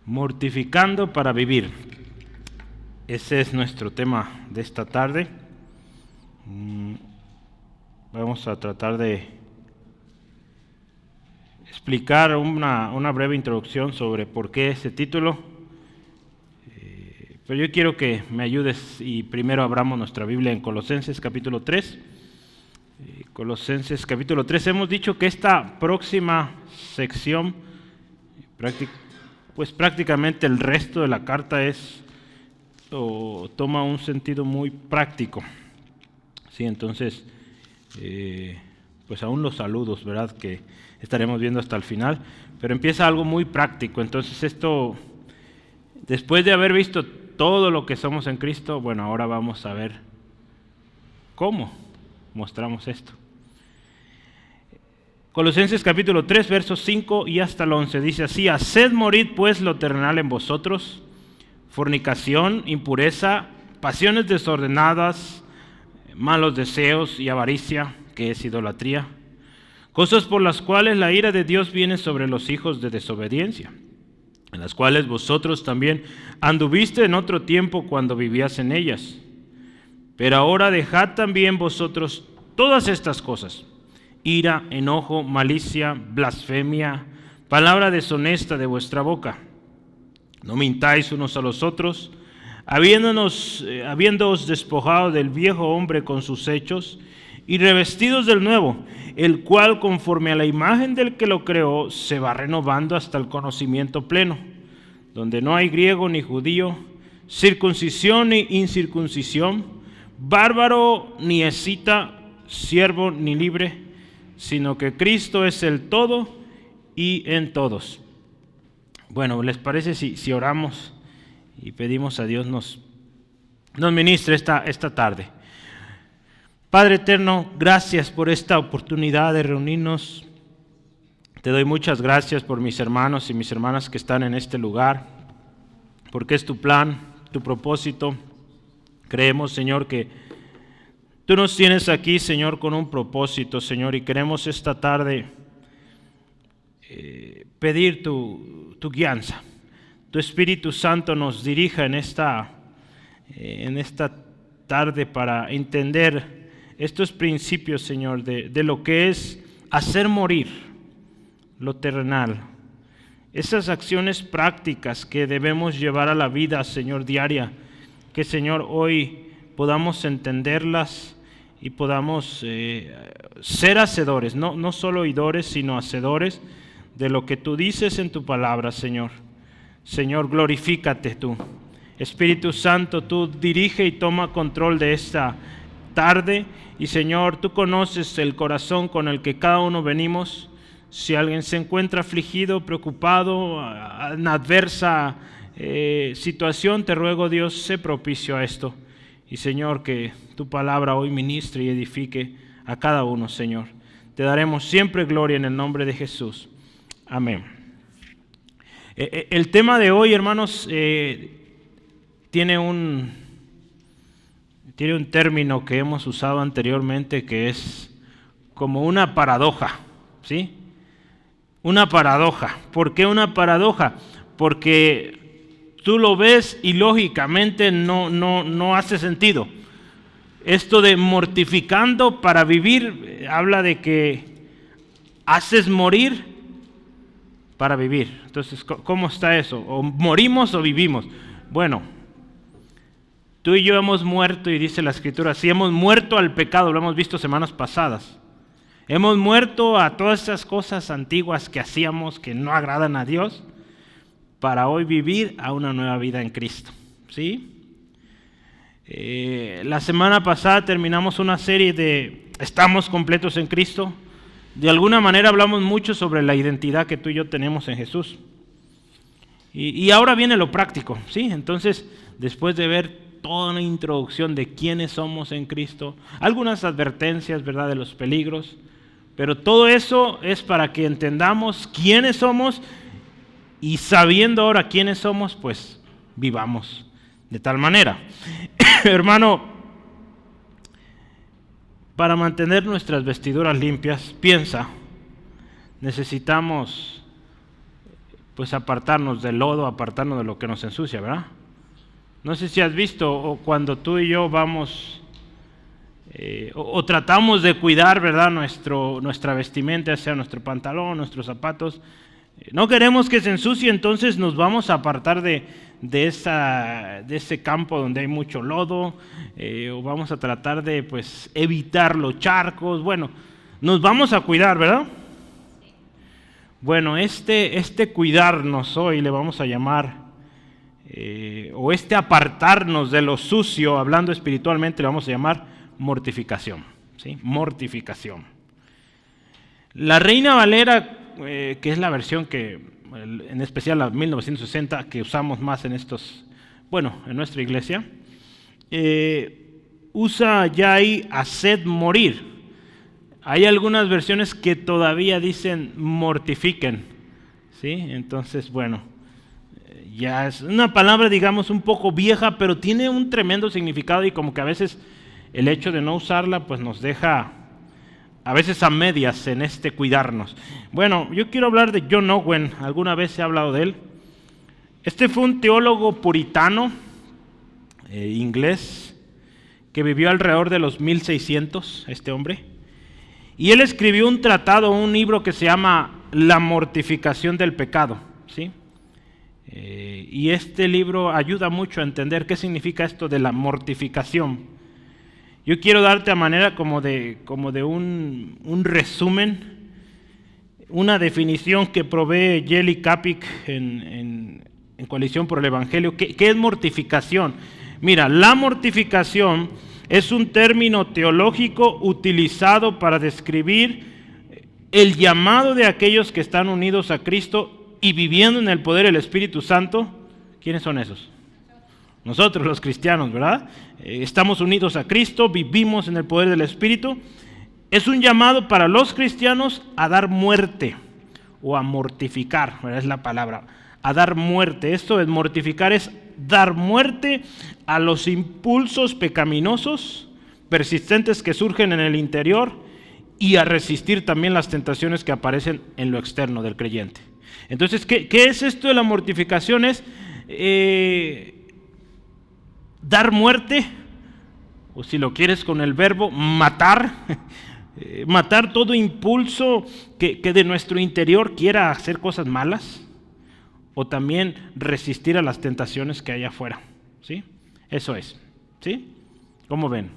Mortificando para vivir. Ese es nuestro tema de esta tarde. Vamos a tratar de explicar una breve introducción sobre por qué ese título. Pero yo quiero que me ayudes y primero abramos nuestra Biblia en Colosenses capítulo 3. Colosenses capítulo 3. Hemos dicho que esta próxima sección, prácticamente el resto de la carta toma un sentido muy práctico. Sí, entonces, pues aún los saludos, ¿verdad?, que estaremos viendo hasta el final, pero empieza algo muy práctico. Entonces esto, después de haber visto todo lo que somos en Cristo, bueno, ahora vamos a ver cómo mostramos esto. Colosenses capítulo 3, versos 5 y hasta el 11, dice así: haced morir pues lo terrenal en vosotros, fornicación, impureza, pasiones desordenadas, malos deseos y avaricia, que es idolatría, cosas por las cuales la ira de Dios viene sobre los hijos de desobediencia, en las cuales vosotros también anduviste en otro tiempo cuando vivías en ellas. Pero ahora dejad también vosotros todas estas cosas: ira, enojo, malicia, blasfemia, palabra deshonesta de vuestra boca. No mintáis unos a los otros, habiéndoos despojado del viejo hombre con sus hechos, y revestidos del nuevo, el cual conforme a la imagen del que lo creó, se va renovando hasta el conocimiento pleno, donde no hay griego ni judío, circuncisión ni incircuncisión, bárbaro ni escita, siervo ni libre, sino que Cristo es el todo y en todos. Bueno, ¿les parece si oramos y pedimos a Dios nos ministre esta tarde? Padre eterno, gracias por esta oportunidad de reunirnos. Te doy muchas gracias por mis hermanos y mis hermanas que están en este lugar, porque es tu plan, tu propósito. Creemos, Señor, que tú nos tienes aquí, Señor, con un propósito, Señor, y queremos esta tarde pedir tu guianza. Tu Espíritu Santo nos dirija en esta tarde para entender estos principios, Señor, de lo que es hacer morir lo terrenal. Esas acciones prácticas que debemos llevar a la vida, Señor, diaria, que, Señor, hoy podamos entenderlas y podamos ser hacedores, no solo oidores, sino hacedores de lo que tú dices en tu palabra, Señor. Señor, glorifícate tú. Espíritu Santo, tú dirige y toma control de esta tarde. Y, Señor, tú conoces el corazón con el que cada uno venimos. Si alguien se encuentra afligido, preocupado, en adversa situación, te ruego, Dios, sé propicio a esto. Y, Señor, que tu palabra hoy ministre y edifique a cada uno, Señor. Te daremos siempre gloria en el nombre de Jesús. Amén. El tema de hoy, hermanos, tiene un término que hemos usado anteriormente que es como una paradoja, ¿sí? Una paradoja. ¿Por qué una paradoja? Porque tú lo ves y lógicamente no hace sentido. Esto de mortificando para vivir habla de que haces morir para vivir. Entonces, ¿cómo está eso? ¿O morimos o vivimos? Bueno, tú y yo hemos muerto, y dice la Escritura, si hemos muerto al pecado, lo hemos visto semanas pasadas. Hemos muerto a todas esas cosas antiguas que hacíamos que no agradan a Dios, para hoy vivir a una nueva vida en Cristo, ¿sí? La semana pasada terminamos una serie de ¿Estamos completos en Cristo? De alguna manera hablamos mucho sobre la identidad que tú y yo tenemos en Jesús. Y ahora viene lo práctico, ¿sí? Entonces, después de ver toda una introducción de quiénes somos en Cristo, algunas advertencias, ¿verdad?, de los peligros, pero todo eso es para que entendamos quiénes somos y sabiendo ahora quiénes somos, pues vivamos de tal manera. Hermano, para mantener nuestras vestiduras limpias, piensa, necesitamos pues apartarnos del lodo, apartarnos de lo que nos ensucia, ¿verdad? No sé si has visto o cuando tú y yo vamos o tratamos de cuidar, ¿verdad? Nuestra vestimenta, sea nuestro pantalón, nuestros zapatos. No queremos que se ensucie, entonces nos vamos a apartar de ese campo donde hay mucho lodo, o vamos a tratar de pues evitar los charcos. Bueno, nos vamos a cuidar, ¿verdad? Bueno, este cuidarnos hoy le vamos a llamar, o apartarnos de lo sucio, hablando espiritualmente, le vamos a llamar mortificación, ¿sí? Mortificación. La Reina Valera, que es la versión que, en especial la 1960, que usamos más en nuestra iglesia, usa ya ahí haced morir. Hay algunas versiones que todavía dicen mortifiquen, ¿sí? Entonces, bueno, ya es una palabra, digamos, un poco vieja, pero tiene un tremendo significado y como que a veces el hecho de no usarla, pues nos deja a veces a medias en cuidarnos. Bueno, yo quiero hablar de John Owen, alguna vez he hablado de él. Este fue un teólogo puritano, inglés, que vivió alrededor de los 1600, este hombre. Y él escribió un tratado, un libro que se llama La mortificación del pecado, ¿sí? Y este libro ayuda mucho a entender qué significa esto de la mortificación. Yo quiero darte a manera como de un resumen, una definición que provee Jelly Kapik en Coalición por el Evangelio. ¿Qué es mortificación? Mira, la mortificación es un término teológico utilizado para describir el llamado de aquellos que están unidos a Cristo y viviendo en el poder del Espíritu Santo. ¿Quiénes son esos? Nosotros los cristianos, ¿verdad? Estamos unidos a Cristo, vivimos en el poder del Espíritu. Es un llamado para los cristianos a dar muerte o a mortificar, ¿verdad? Es la palabra, a dar muerte. Esto de mortificar es dar muerte a los impulsos pecaminosos, persistentes que surgen en el interior y a resistir también las tentaciones que aparecen en lo externo del creyente. Entonces, ¿qué es esto de la mortificación? Es dar muerte, o si lo quieres con el verbo, matar, matar todo impulso que de nuestro interior quiera hacer cosas malas, o también resistir a las tentaciones que hay afuera, ¿sí? Eso es, ¿sí? ¿Cómo ven?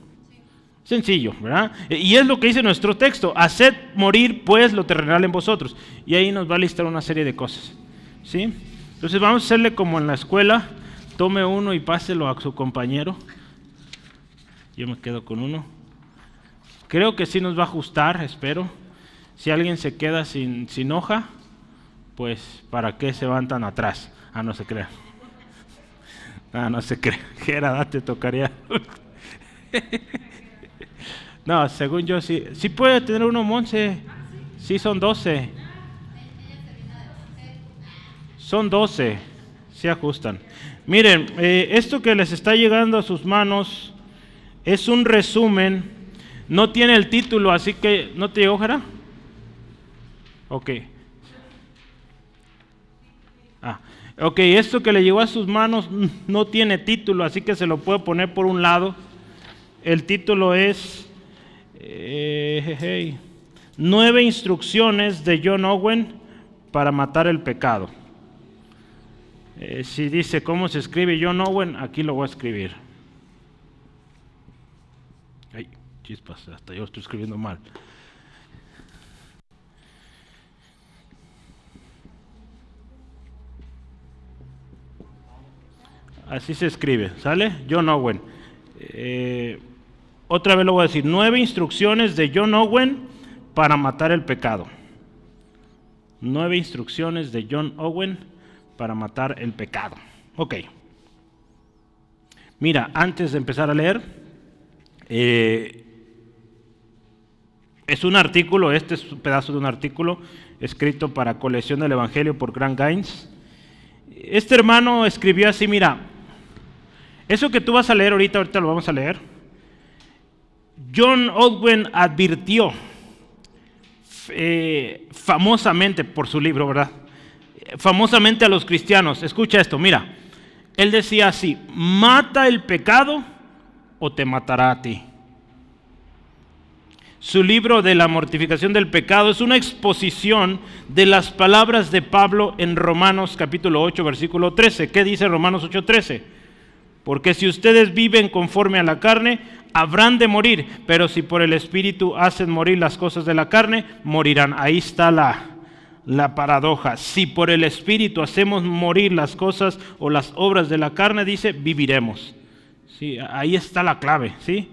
Sencillo, ¿verdad? Y es lo que dice nuestro texto: haced morir pues lo terrenal en vosotros. Y ahí nos va a listar una serie de cosas, ¿sí? Entonces vamos a hacerle como en la escuela: tome uno y páselo a su compañero. Yo me quedo con uno. Creo que sí nos va a ajustar, espero. Si alguien se queda sin hoja, pues ¿para qué se van tan atrás? No se crea. No se crea. Gerada, te tocaría. No, según yo sí. Sí puede tener uno, Monse. Sí, son 12. Son 12. Se ajustan. Miren, esto que les está llegando a sus manos es un resumen. No tiene el título, así que ¿no te llegó, Jara? Ok. Ok, esto que le llegó a sus manos no tiene título, así que se lo puedo poner por un lado. El título es 9 instrucciones de John Owen para matar el pecado. Si dice cómo se escribe John Owen, aquí lo voy a escribir. Ay, chispas, hasta yo estoy escribiendo mal. Así se escribe, ¿sale? John Owen. Otra vez lo voy a decir: 9 instrucciones de John Owen para matar el pecado. 9 instrucciones de John Owen para matar el pecado. Ok. Mira, antes de empezar a leer, es un artículo, este es un pedazo de un artículo escrito para Coalición del Evangelio por Grant Gaines. Este hermano escribió así: mira, eso que tú vas a leer ahorita lo vamos a leer. John Owen advirtió famosamente por su libro, ¿verdad? famosamente a los cristianos. Escucha esto, mira. Él decía así: mata el pecado o te matará a ti. Su libro de la mortificación del pecado es una exposición de las palabras de Pablo en Romanos capítulo 8, versículo 13. ¿Qué dice Romanos 8, 13? Porque si ustedes viven conforme a la carne, habrán de morir, pero si por el Espíritu hacen morir las cosas de la carne, morirán. Ahí está la paradoja. Si por el Espíritu hacemos morir las cosas o las obras de la carne, dice, viviremos. Sí, ahí está la clave, ¿sí?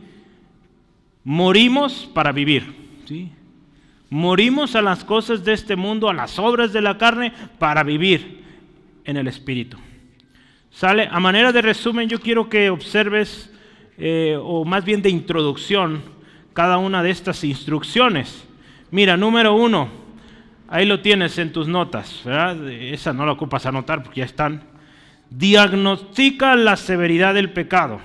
Morimos para vivir, ¿sí? Morimos a las cosas de este mundo, a las obras de la carne, para vivir en el Espíritu. ¿Sale? A manera de resumen, yo quiero que observes, o más bien de introducción, cada una de estas instrucciones. Mira, número 1, ahí lo tienes en tus notas, ¿verdad? Esa no la ocupas anotar porque ya están. Diagnostica la severidad del pecado.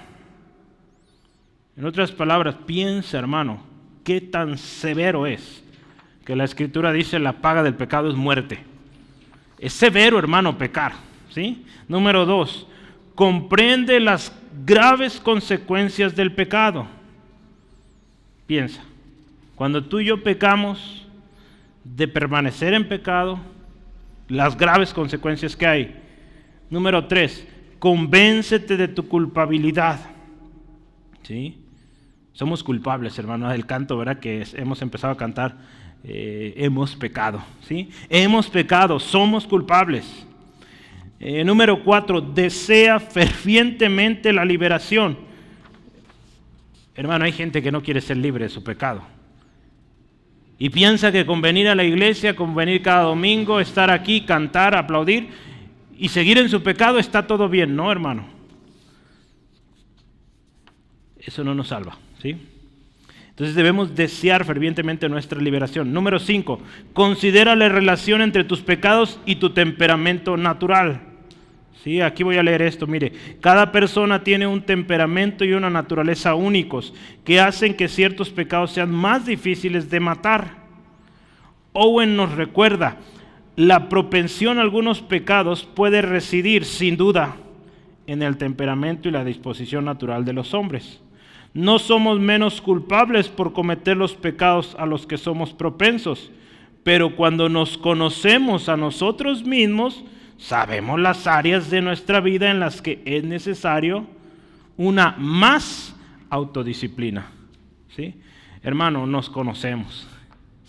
En otras palabras, piensa, hermano, qué tan severo es, que la Escritura dice la paga del pecado es muerte. Es severo, hermano, pecar, ¿sí? Número 2, comprende las graves consecuencias del pecado. Piensa, cuando tú y yo pecamos, de permanecer en pecado, las graves consecuencias que hay. Número 3, convéncete de tu culpabilidad, ¿sí? Somos culpables, hermano, del canto, ¿verdad? Que hemos empezado a cantar, hemos pecado, ¿sí? Hemos pecado, somos culpables. Número 4, desea fervientemente la liberación. Hermano, hay gente que no quiere ser libre de su pecado. Y piensa que con venir a la iglesia, con venir cada domingo, estar aquí, cantar, aplaudir y seguir en su pecado está todo bien. No, hermano. Eso no nos salva, ¿sí? Entonces debemos desear fervientemente nuestra liberación. Número 5, considera la relación entre tus pecados y tu temperamento natural. Sí, aquí voy a leer esto, mire. Cada persona tiene un temperamento y una naturaleza únicos que hacen que ciertos pecados sean más difíciles de matar. Owen nos recuerda, la propensión a algunos pecados puede residir, sin duda, en el temperamento y la disposición natural de los hombres. No somos menos culpables por cometer los pecados a los que somos propensos, pero cuando nos conocemos a nosotros mismos, sabemos las áreas de nuestra vida en las que es necesario una más autodisciplina, ¿sí? Hermano, nos conocemos,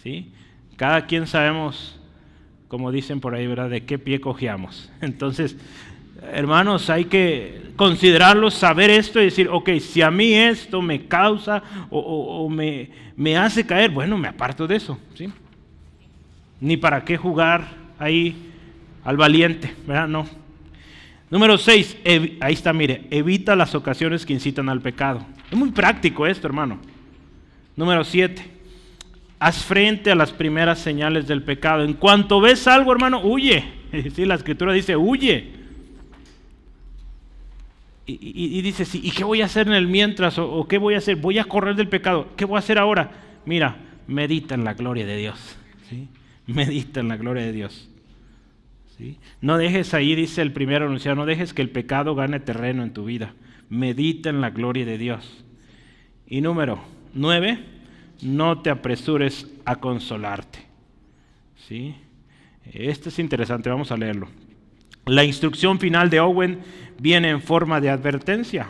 ¿sí? Cada quien sabemos, como dicen por ahí, ¿verdad?, de qué pie cojeamos. Entonces, hermanos, hay que considerarlo, saber esto y decir, ok, si a mí esto me causa o me hace caer, bueno, me aparto de eso, ¿sí? Ni para qué jugar ahí al valiente, ¿verdad? No. Número 6, ahí está, mire, evita las ocasiones que incitan al pecado. Es muy práctico esto, hermano. Número 7, haz frente a las primeras señales del pecado. En cuanto ves algo, hermano, huye. Sí, la Escritura dice, huye. Y dice, sí, ¿y qué voy a hacer en el mientras? ¿O qué voy a hacer? Voy a correr del pecado. ¿Qué voy a hacer ahora? Mira, medita en la gloria de Dios, ¿sí? Medita en la gloria de Dios, ¿sí? No dejes ahí, dice el primer anunciado, no dejes que el pecado gane terreno en tu vida. Medita en la gloria de Dios. Y número 9, no te apresures a consolarte, ¿sí? Este es interesante, vamos a leerlo. La instrucción final de Owen viene en forma de advertencia.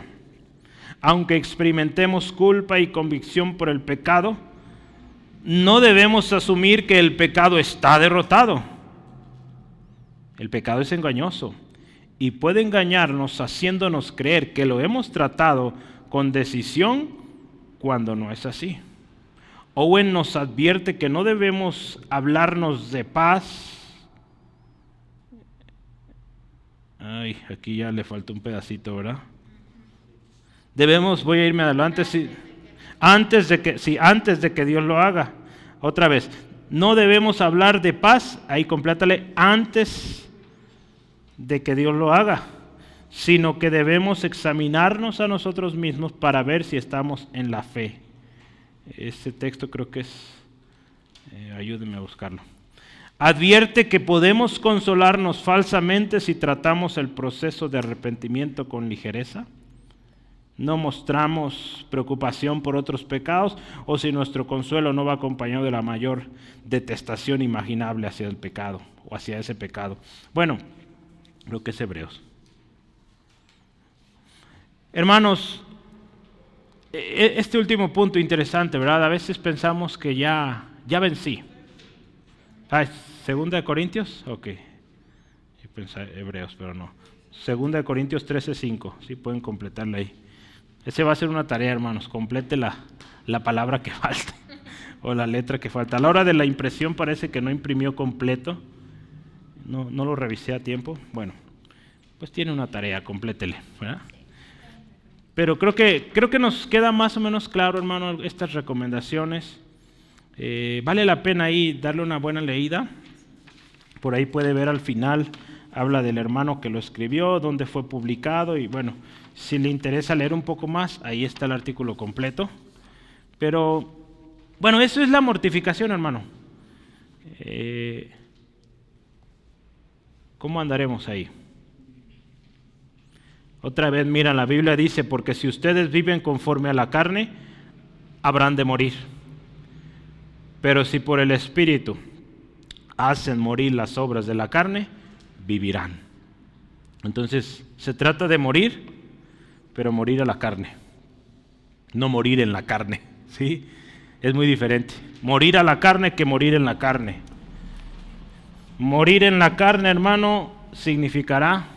Aunque experimentemos culpa y convicción por el pecado, no debemos asumir que el pecado está derrotado. El pecado es engañoso y puede engañarnos haciéndonos creer que lo hemos tratado con decisión cuando no es así. Owen nos advierte que no debemos hablarnos de paz. Ay, aquí ya le faltó un pedacito, ¿verdad? Debemos, voy a irme adelante, sí, antes de que Dios lo haga. Otra vez, no debemos hablar de paz, ahí complétale, antes de que Dios lo haga, sino que debemos examinarnos a nosotros mismos para ver si estamos en la fe. Este texto creo que es, ayúdenme a buscarlo. Advierte que podemos consolarnos falsamente si tratamos el proceso de arrepentimiento con ligereza. No mostramos preocupación por otros pecados, o si nuestro consuelo no va acompañado de la mayor detestación imaginable hacia el pecado o hacia ese pecado. Bueno, lo que es Hebreos. Hermanos, este último punto interesante, ¿verdad? A veces pensamos que ya vencí. ¿Segunda de Corintios? Ok. Yo pensaba Hebreos, pero no. Segunda de Corintios 13:5. Sí, pueden completarla ahí. Ese va a ser una tarea, hermanos. Complete la palabra que falta o la letra que falta. A la hora de la impresión parece que no imprimió completo. No lo revisé a tiempo. Bueno, pues tiene una tarea, complétele, ¿verdad? Pero creo que nos queda más o menos claro, hermano, estas recomendaciones. Vale la pena ahí darle una buena leída. Por ahí puede ver al final, habla del hermano que lo escribió, dónde fue publicado, y bueno, si le interesa leer un poco más, ahí está el artículo completo. Pero bueno, eso es la mortificación, hermano. ¿Cómo andaremos ahí? Otra vez, mira, la Biblia dice, porque si ustedes viven conforme a la carne, habrán de morir. Pero si por el Espíritu hacen morir las obras de la carne, vivirán. Entonces, se trata de morir, pero morir a la carne. No morir en la carne, ¿sí? Es muy diferente. Morir a la carne que morir en la carne. Morir en la carne, hermano, significará,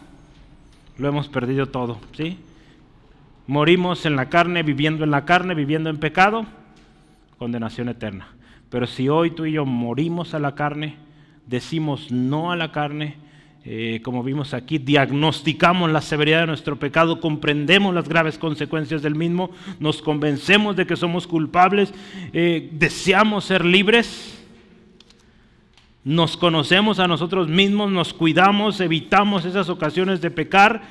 lo hemos perdido todo, ¿sí? Morimos en la carne, viviendo en pecado, condenación eterna. Pero si hoy tú y yo morimos a la carne, decimos no a la carne, como vimos aquí, diagnosticamos la severidad de nuestro pecado, comprendemos las graves consecuencias del mismo, nos convencemos de que somos culpables, deseamos ser libres, nos conocemos a nosotros mismos, nos cuidamos, evitamos esas ocasiones de pecar,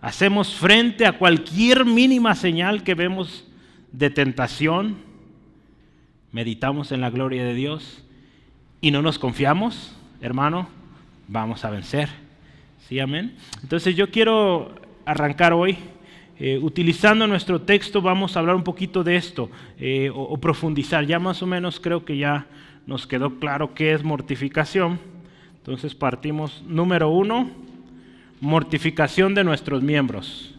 hacemos frente a cualquier mínima señal que vemos de tentación, meditamos en la gloria de Dios y no nos confiamos, hermano, vamos a vencer. ¿Sí, amén? Entonces yo quiero arrancar hoy, utilizando nuestro texto, vamos a hablar un poquito de esto, o profundizar. Ya más o menos creo que ya nos quedó claro qué es mortificación. Entonces partimos, número 1, mortificación de nuestros miembros.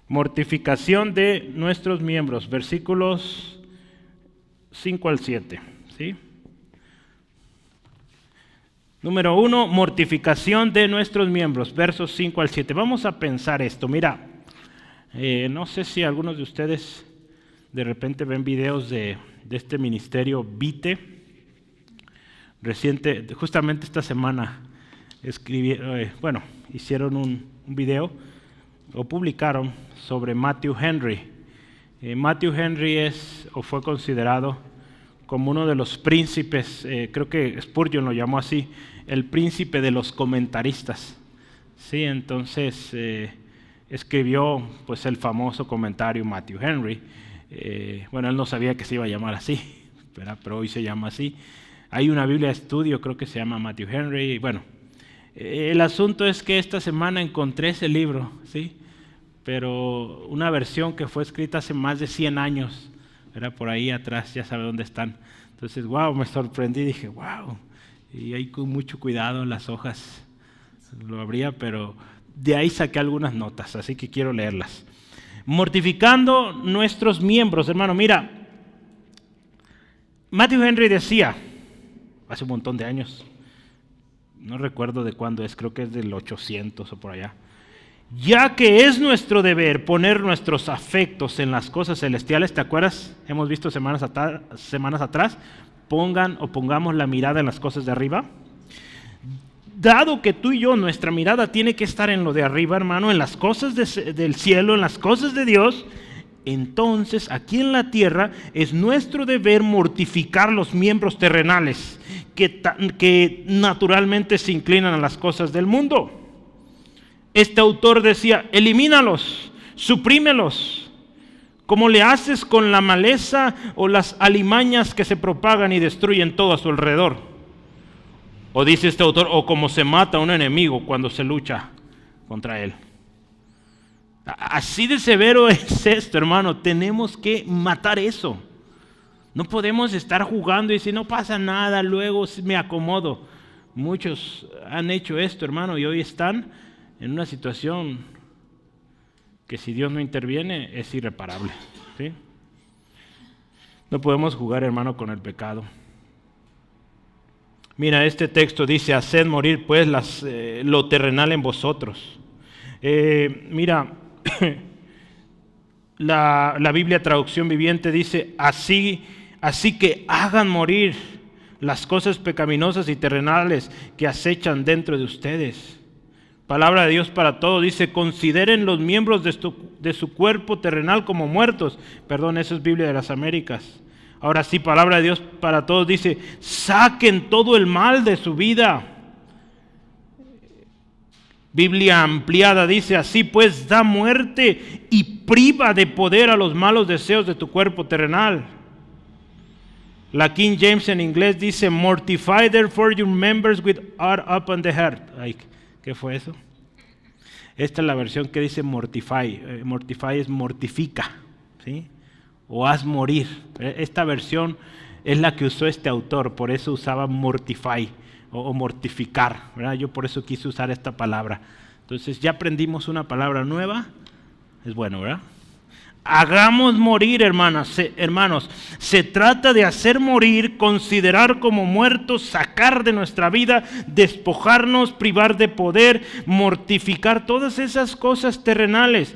Mortificación de nuestros miembros, versículos 5 al 7, ¿sí? Número 1, mortificación de nuestros miembros, versos 5 al 7. Vamos a pensar esto, mira, no sé si algunos de ustedes de repente ven videos de este ministerio Vite. Justamente esta semana hicieron un video, o publicaron sobre Matthew Henry. Matthew Henry fue considerado como uno de los príncipes, creo que Spurgeon lo llamó así, el príncipe de los comentaristas. Sí, entonces escribió pues el famoso comentario Matthew Henry. Él no sabía que se iba a llamar así, pero hoy se llama así. Hay una Biblia de estudio, creo que se llama Matthew Henry. Bueno, el asunto es que esta semana encontré ese libro, ¿sí? Pero una versión que fue escrita hace más de 100 años, era por ahí atrás, ya sabe dónde están. Entonces, me sorprendí, dije, wow, y ahí con mucho cuidado las hojas lo abría, pero de ahí saqué algunas notas, así que quiero leerlas. Mortificando nuestros miembros, hermano, mira, Matthew Henry decía, hace un montón de años, no recuerdo de cuándo es, creo que es del 800 o por allá, ya que es nuestro deber poner nuestros afectos en las cosas celestiales, ¿te acuerdas? Hemos visto semanas atrás, pongamos la mirada en las cosas de arriba. Dado que tú y yo, nuestra mirada tiene que estar en lo de arriba, hermano, en las cosas del cielo, en las cosas de Dios, entonces aquí en la tierra es nuestro deber mortificar los miembros terrenales que naturalmente se inclinan a las cosas del mundo. Este autor decía, elimínalos, suprímelos, como le haces con la maleza o las alimañas que se propagan y destruyen todo a su alrededor. O dice este autor, o como se mata a un enemigo cuando se lucha contra él. Así de severo es esto, hermano. Tenemos que matar eso. No podemos estar jugando y decir, no pasa nada, luego me acomodo. Muchos han hecho esto, hermano, y hoy están en una situación que si Dios no interviene es irreparable, ¿sí? No podemos jugar, hermano, con el pecado. Mira, este texto dice, haced morir pues lo terrenal en vosotros. Mira, la Biblia Traducción Viviente dice, así que hagan morir las cosas pecaminosas y terrenales que acechan dentro de ustedes. Palabra de Dios para todos dice, consideren los miembros de su cuerpo terrenal como muertos. Perdón, eso es Biblia de las Américas. Ahora sí, palabra de Dios para todos dice, saquen todo el mal de su vida. Biblia ampliada dice, así pues da muerte y priva de poder a los malos deseos de tu cuerpo terrenal. La King James en inglés dice, mortify therefore your members which are upon the heart. Ay, ¿qué fue eso? Esta es la versión que dice mortify. Mortify es mortifica, ¿sí? O haz morir. Esta versión es la que usó este autor, por eso usaba mortify o mortificar, ¿verdad? Yo por eso quise usar esta palabra. Entonces ya aprendimos una palabra nueva, es bueno, ¿verdad? Hagamos morir, hermanos. Se trata de hacer morir, considerar como muertos, sacar de nuestra vida, despojarnos, privar de poder, mortificar todas esas cosas terrenales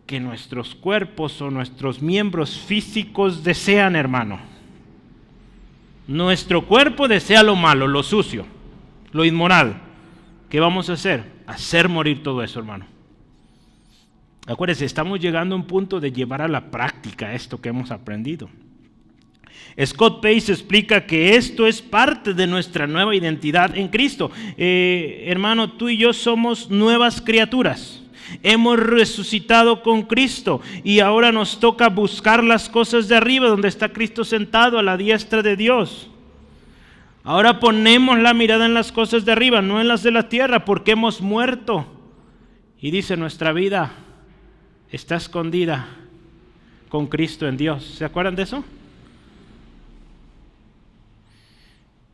que nuestros cuerpos o nuestros miembros físicos desean, hermano. Nuestro cuerpo desea lo malo, lo sucio, lo inmoral. ¿Qué vamos a hacer? Hacer morir todo eso, hermano. Acuérdense, estamos llegando a un punto de llevar a la práctica esto que hemos aprendido. Scott Pace explica que esto es parte de nuestra nueva identidad en Cristo. Hermano, tú y yo somos nuevas criaturas. Hemos resucitado con Cristo y ahora nos toca buscar las cosas de arriba, donde está Cristo sentado a la diestra de Dios. Ahora ponemos la mirada en las cosas de arriba, no en las de la tierra, porque hemos muerto. Y dice, nuestra vida está escondida con Cristo en Dios. ¿Se acuerdan de eso?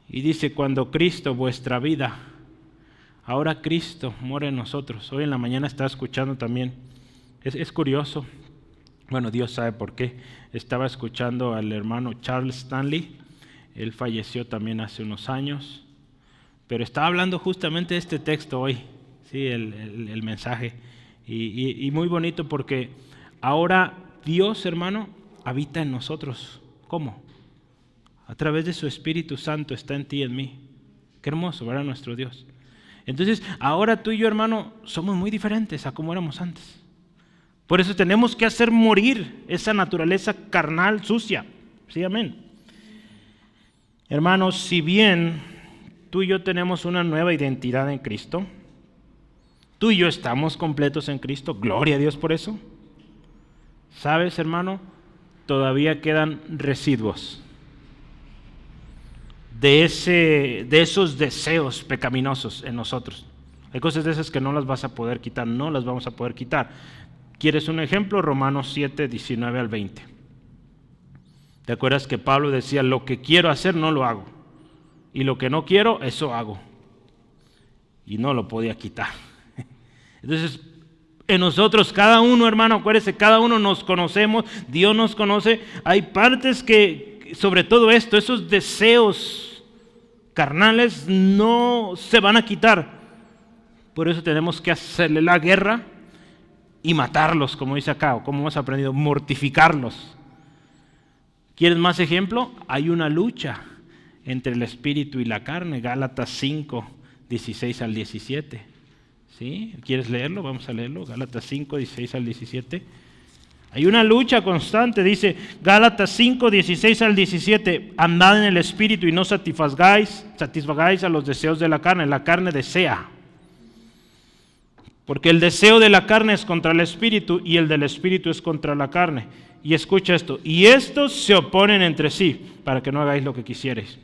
Y dice, cuando Cristo, vuestra vida, ahora Cristo mora en nosotros. Hoy en la mañana estaba escuchando también, es curioso, bueno, Dios sabe por qué. Estaba escuchando al hermano Charles Stanley, él falleció también hace unos años, pero estaba hablando justamente de este texto hoy, sí, el mensaje, y muy bonito porque ahora Dios, hermano, habita en nosotros. ¿Cómo? A través de su Espíritu Santo está en ti y en mí. Qué hermoso, ¿verdad? Nuestro Dios. Entonces, ahora tú y yo, hermano, somos muy diferentes a como éramos antes. Por eso tenemos que hacer morir esa naturaleza carnal sucia. Sí, amén. Hermanos, si bien tú y yo tenemos una nueva identidad en Cristo, tú y yo estamos completos en Cristo, gloria a Dios por eso. ¿Sabes, hermano? Todavía quedan residuos de esos deseos pecaminosos en nosotros. Hay cosas de esas que no las vas a poder quitar, no las vamos a poder quitar. ¿Quieres un ejemplo? Romanos 7, 19 al 20. ¿Te acuerdas que Pablo decía, lo que quiero hacer no lo hago, y lo que no quiero, eso hago? Y no lo podía quitar. Entonces, en nosotros, cada uno, hermano, acuérdese, cada uno nos conocemos, Dios nos conoce. Hay partes que, sobre todo esto, esos deseos carnales no se van a quitar. Por eso tenemos que hacerle la guerra y matarlos, como dice acá, o como hemos aprendido, mortificarlos. ¿Quieres más ejemplo? Hay una lucha entre el espíritu y la carne, Gálatas 5, 16 al 17. ¿Sí? ¿Quieres leerlo? Vamos a leerlo, Gálatas 5, 16 al 17. Hay una lucha constante, dice Gálatas 5, 16 al 17, andad en el Espíritu y no satisfagáis a los deseos de la carne desea. Porque el deseo de la carne es contra el Espíritu y el del Espíritu es contra la carne. Y escucha esto, y estos se oponen entre sí para que no hagáis lo que quisierais.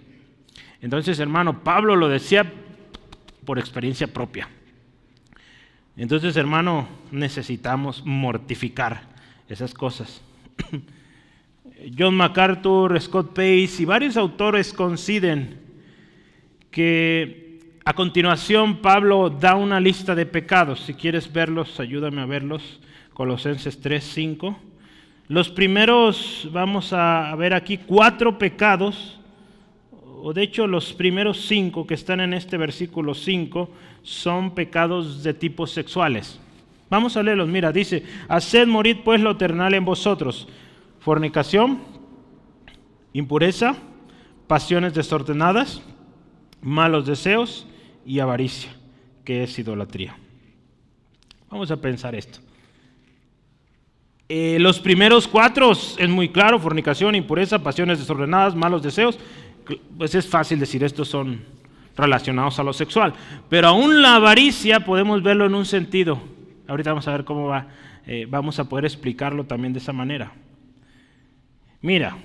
Entonces, hermano, Pablo lo decía por experiencia propia. Entonces, hermano, necesitamos mortificar esas cosas. John MacArthur, Scott Pace y varios autores coinciden que a continuación Pablo da una lista de pecados. Si quieres verlos, ayúdame a verlos. Colosenses 3, 5. Los primeros, vamos a ver aquí 4 pecados, o de hecho los primeros 5 que están en este versículo 5 son pecados de tipo sexuales. Vamos a leerlos, mira, dice, haced morir pues lo terrenal en vosotros, fornicación, impureza, pasiones desordenadas, malos deseos y avaricia, que es idolatría. Vamos a pensar esto. Los primeros 4 es muy claro, fornicación, impureza, pasiones desordenadas, malos deseos, pues es fácil decir estos son relacionados a lo sexual, pero aún la avaricia podemos verlo en un sentido. Ahorita vamos a ver cómo va, vamos a poder explicarlo también de esa manera. Mira,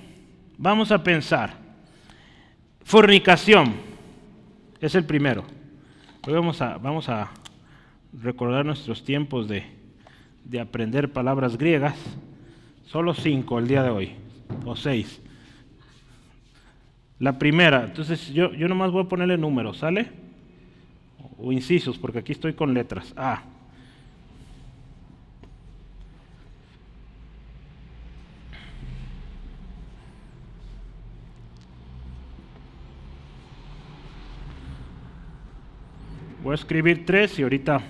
vamos a pensar, fornicación es el primero. Hoy vamos a recordar nuestros tiempos de aprender palabras griegas, solo 5 el día de hoy, o 6. La primera, entonces yo nomás voy a ponerle números, ¿sale? O incisos, porque aquí estoy con letras. A. Voy a escribir 3 y ahorita...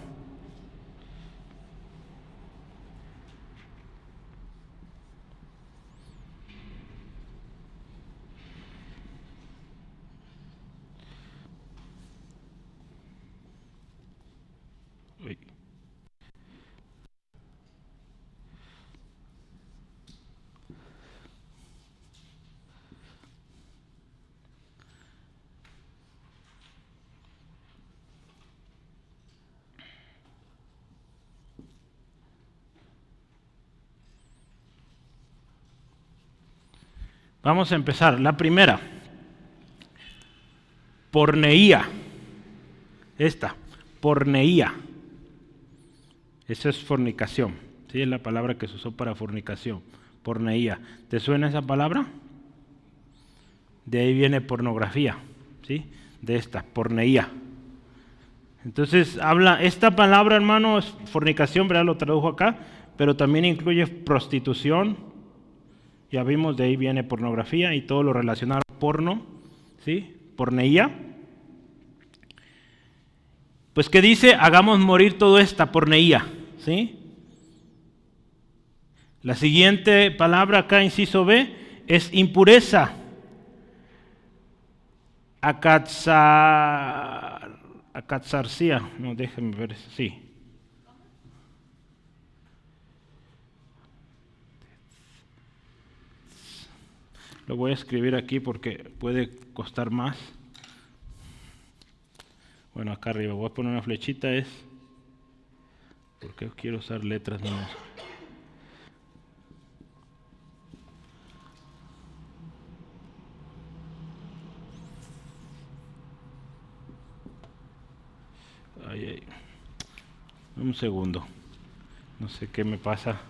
Vamos a empezar. La primera, porneía. Porneía. Eso es fornicación. ¿Sí? Es la palabra que se usó para fornicación. Porneía. ¿Te suena esa palabra? De ahí viene pornografía. ¿Sí? De esta, porneía. Entonces, esta palabra, hermano, es fornicación, ¿verdad? Lo tradujo acá, pero también incluye prostitución. Ya vimos, de ahí viene pornografía y todo lo relacionado a porno, ¿sí? Porneía. Pues ¿qué dice? Hagamos morir toda esta porneía, ¿sí? La siguiente palabra acá, inciso B, es impureza. Acatzarcía, no, déjenme ver, sí. Lo voy a escribir aquí porque puede costar más. Bueno, acá arriba voy a poner una flechita, es porque quiero usar letras minúsculas. Ay. Un segundo. No sé qué me pasa.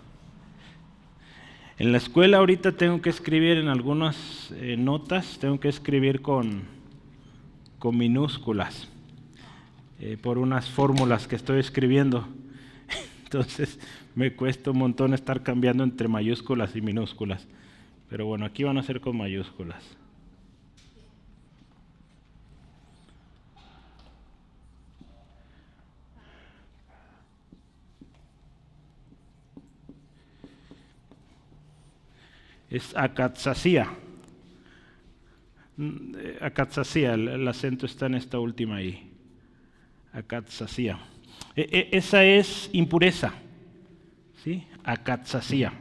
En la escuela ahorita tengo que escribir en algunas notas, tengo que escribir con minúsculas por unas fórmulas que estoy escribiendo. Entonces me cuesta un montón estar cambiando entre mayúsculas y minúsculas. Pero bueno, aquí van a ser con mayúsculas. Es acatzasía. Acatzasía, el acento está en esta última ahí. Acatzasía. Esa es impureza. ¿Sí? Acatzasía.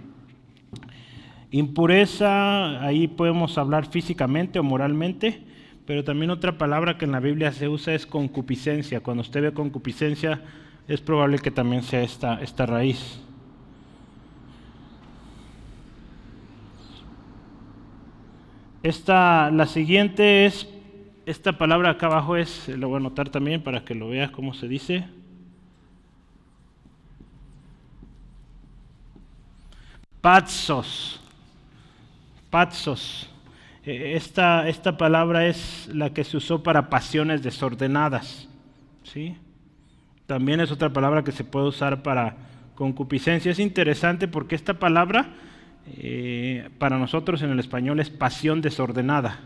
Impureza, ahí podemos hablar físicamente o moralmente, pero también otra palabra que en la Biblia se usa es concupiscencia. Cuando usted ve concupiscencia, es probable que también sea esta raíz. La siguiente es, esta palabra acá abajo lo voy a anotar también para que lo veas cómo se dice. Patsos. Patsos. Esta palabra es la que se usó para pasiones desordenadas, ¿sí? También es otra palabra que se puede usar para concupiscencia. Es interesante porque esta palabra para nosotros en el español es pasión desordenada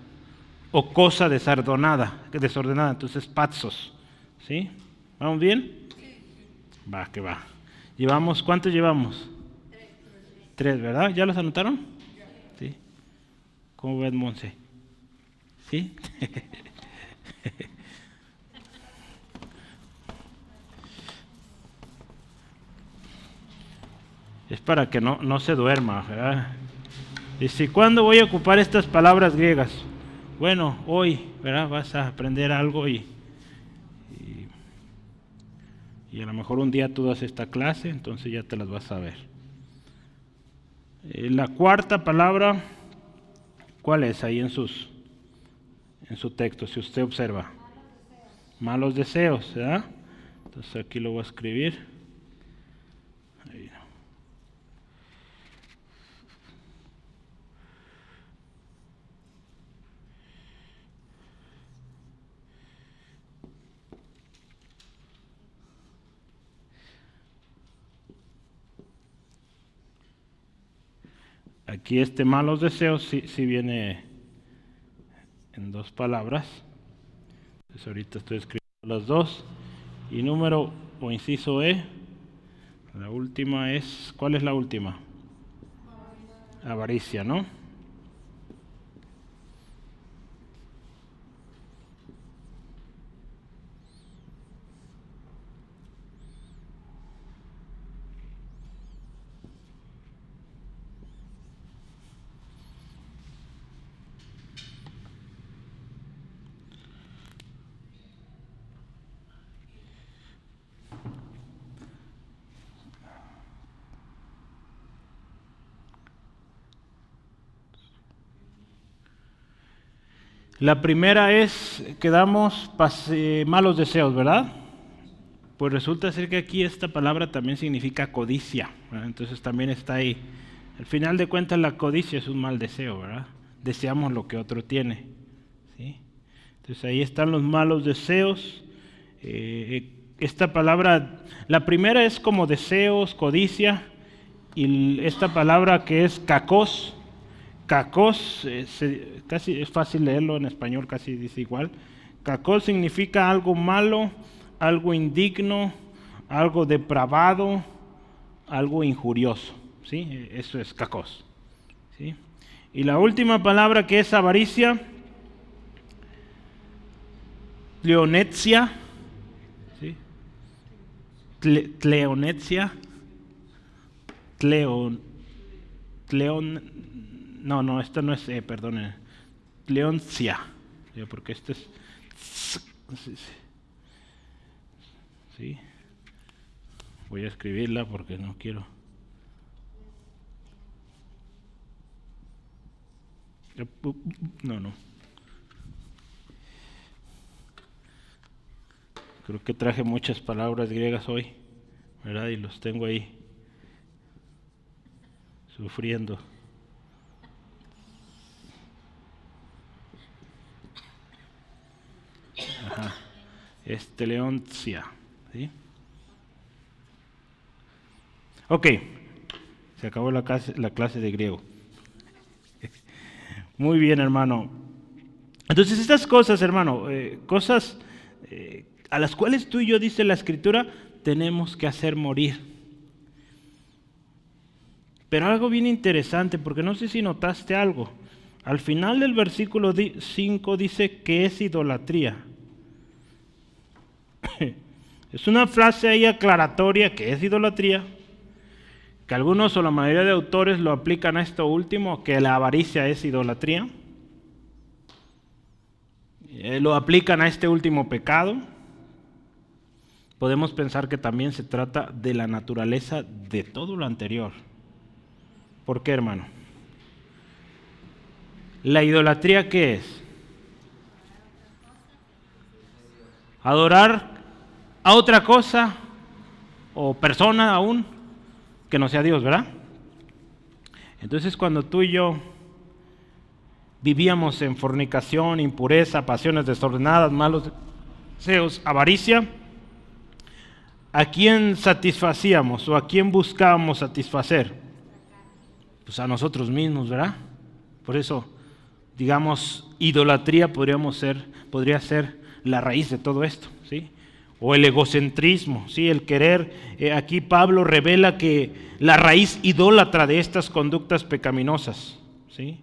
o cosa desordenada. Entonces patsos, ¿sí? ¿Vamos bien? Va, que va. ¿Cuántos llevamos? 3, ¿verdad? ¿Ya los anotaron? Sí. ¿Cómo ves, Monse? ¿Sí? Es para que no se duerma, ¿verdad? Dice, ¿cuándo voy a ocupar estas palabras griegas? Bueno, hoy, ¿verdad? Vas a aprender algo y a lo mejor un día tú das esta clase, entonces ya te las vas a ver. La cuarta palabra, ¿cuál es ahí en su texto? Si usted observa. Malos deseos, ¿verdad? Entonces aquí lo voy a escribir. Ahí. Aquí malos deseos sí viene en 2 palabras. Entonces ahorita estoy escribiendo las 2. Y número o inciso E, la última es, ¿cuál es la última? Avaricia, ¿no? La primera es, quedamos malos deseos, ¿verdad? Pues resulta ser que aquí esta palabra también significa codicia, ¿verdad? Entonces también está ahí. Al final de cuentas la codicia es un mal deseo, ¿verdad? Deseamos lo que otro tiene, ¿sí? Entonces ahí están los malos deseos. Esta palabra, la primera es como deseos, codicia, y esta palabra que es kakos, casi es fácil leerlo en español, casi dice igual. Kakos significa algo malo, algo indigno, algo depravado, algo injurioso, ¿sí? Eso es kakos, ¿sí? Y la última palabra que es avaricia, pleonexia, ¿sí? Pleonexia, no, esto no es, perdonen, pleoncia, porque esto es, ¿sí? Voy a escribirla porque no quiero. No. Creo que traje muchas palabras griegas hoy, ¿verdad? Y los tengo ahí sufriendo. Ajá. Leoncia, ¿sí? Ok, se acabó la clase de griego. Muy bien, hermano. Entonces estas cosas, hermano, cosas a las cuales tú y yo, dice la Escritura, tenemos que hacer morir. Pero algo bien interesante, porque no sé si notaste algo. Al final del versículo 5 dice que es idolatría. Es una frase ahí aclaratoria que es idolatría, que algunos o la mayoría de autores lo aplican a esto último, que la avaricia es idolatría. Lo aplican a este último pecado. Podemos pensar que también se trata de la naturaleza de todo lo anterior. ¿Por qué, hermano? ¿La idolatría qué es? Adorar a otra cosa o persona aún que no sea Dios, ¿verdad? Entonces, cuando tú y yo vivíamos en fornicación, impureza, pasiones desordenadas, malos deseos, avaricia, ¿a quién satisfacíamos o a quién buscábamos satisfacer? Pues a nosotros mismos, ¿verdad? Por eso, digamos, idolatría podría ser la raíz de todo esto, ¿sí? O el egocentrismo, ¿sí? El querer. Aquí Pablo revela que la raíz idólatra de estas conductas pecaminosas, ¿sí?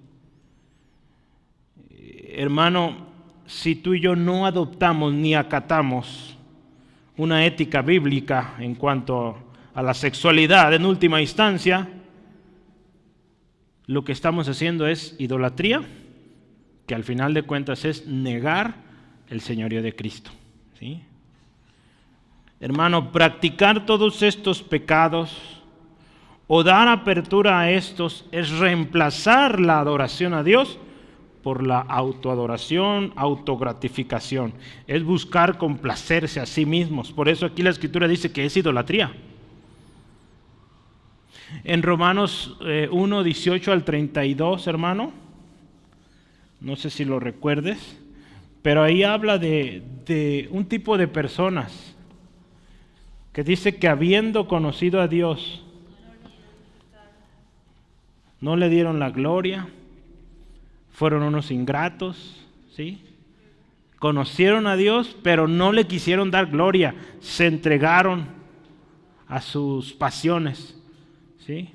Hermano, si tú y yo no adoptamos ni acatamos una ética bíblica en cuanto a la sexualidad en última instancia, lo que estamos haciendo es idolatría, que al final de cuentas es negar el señorío de Cristo, ¿sí? Hermano, practicar todos estos pecados o dar apertura a estos es reemplazar la adoración a Dios por la autoadoración, autogratificación. Es buscar complacerse a sí mismos. Por eso aquí la Escritura dice que es idolatría. En Romanos 1, 18 al 32, hermano, no sé si lo recuerdes, pero ahí habla de un tipo de personas que dice que habiendo conocido a Dios, no le dieron la gloria, fueron unos ingratos, ¿sí? Conocieron a Dios, pero no le quisieron dar gloria, se entregaron a sus pasiones, ¿sí?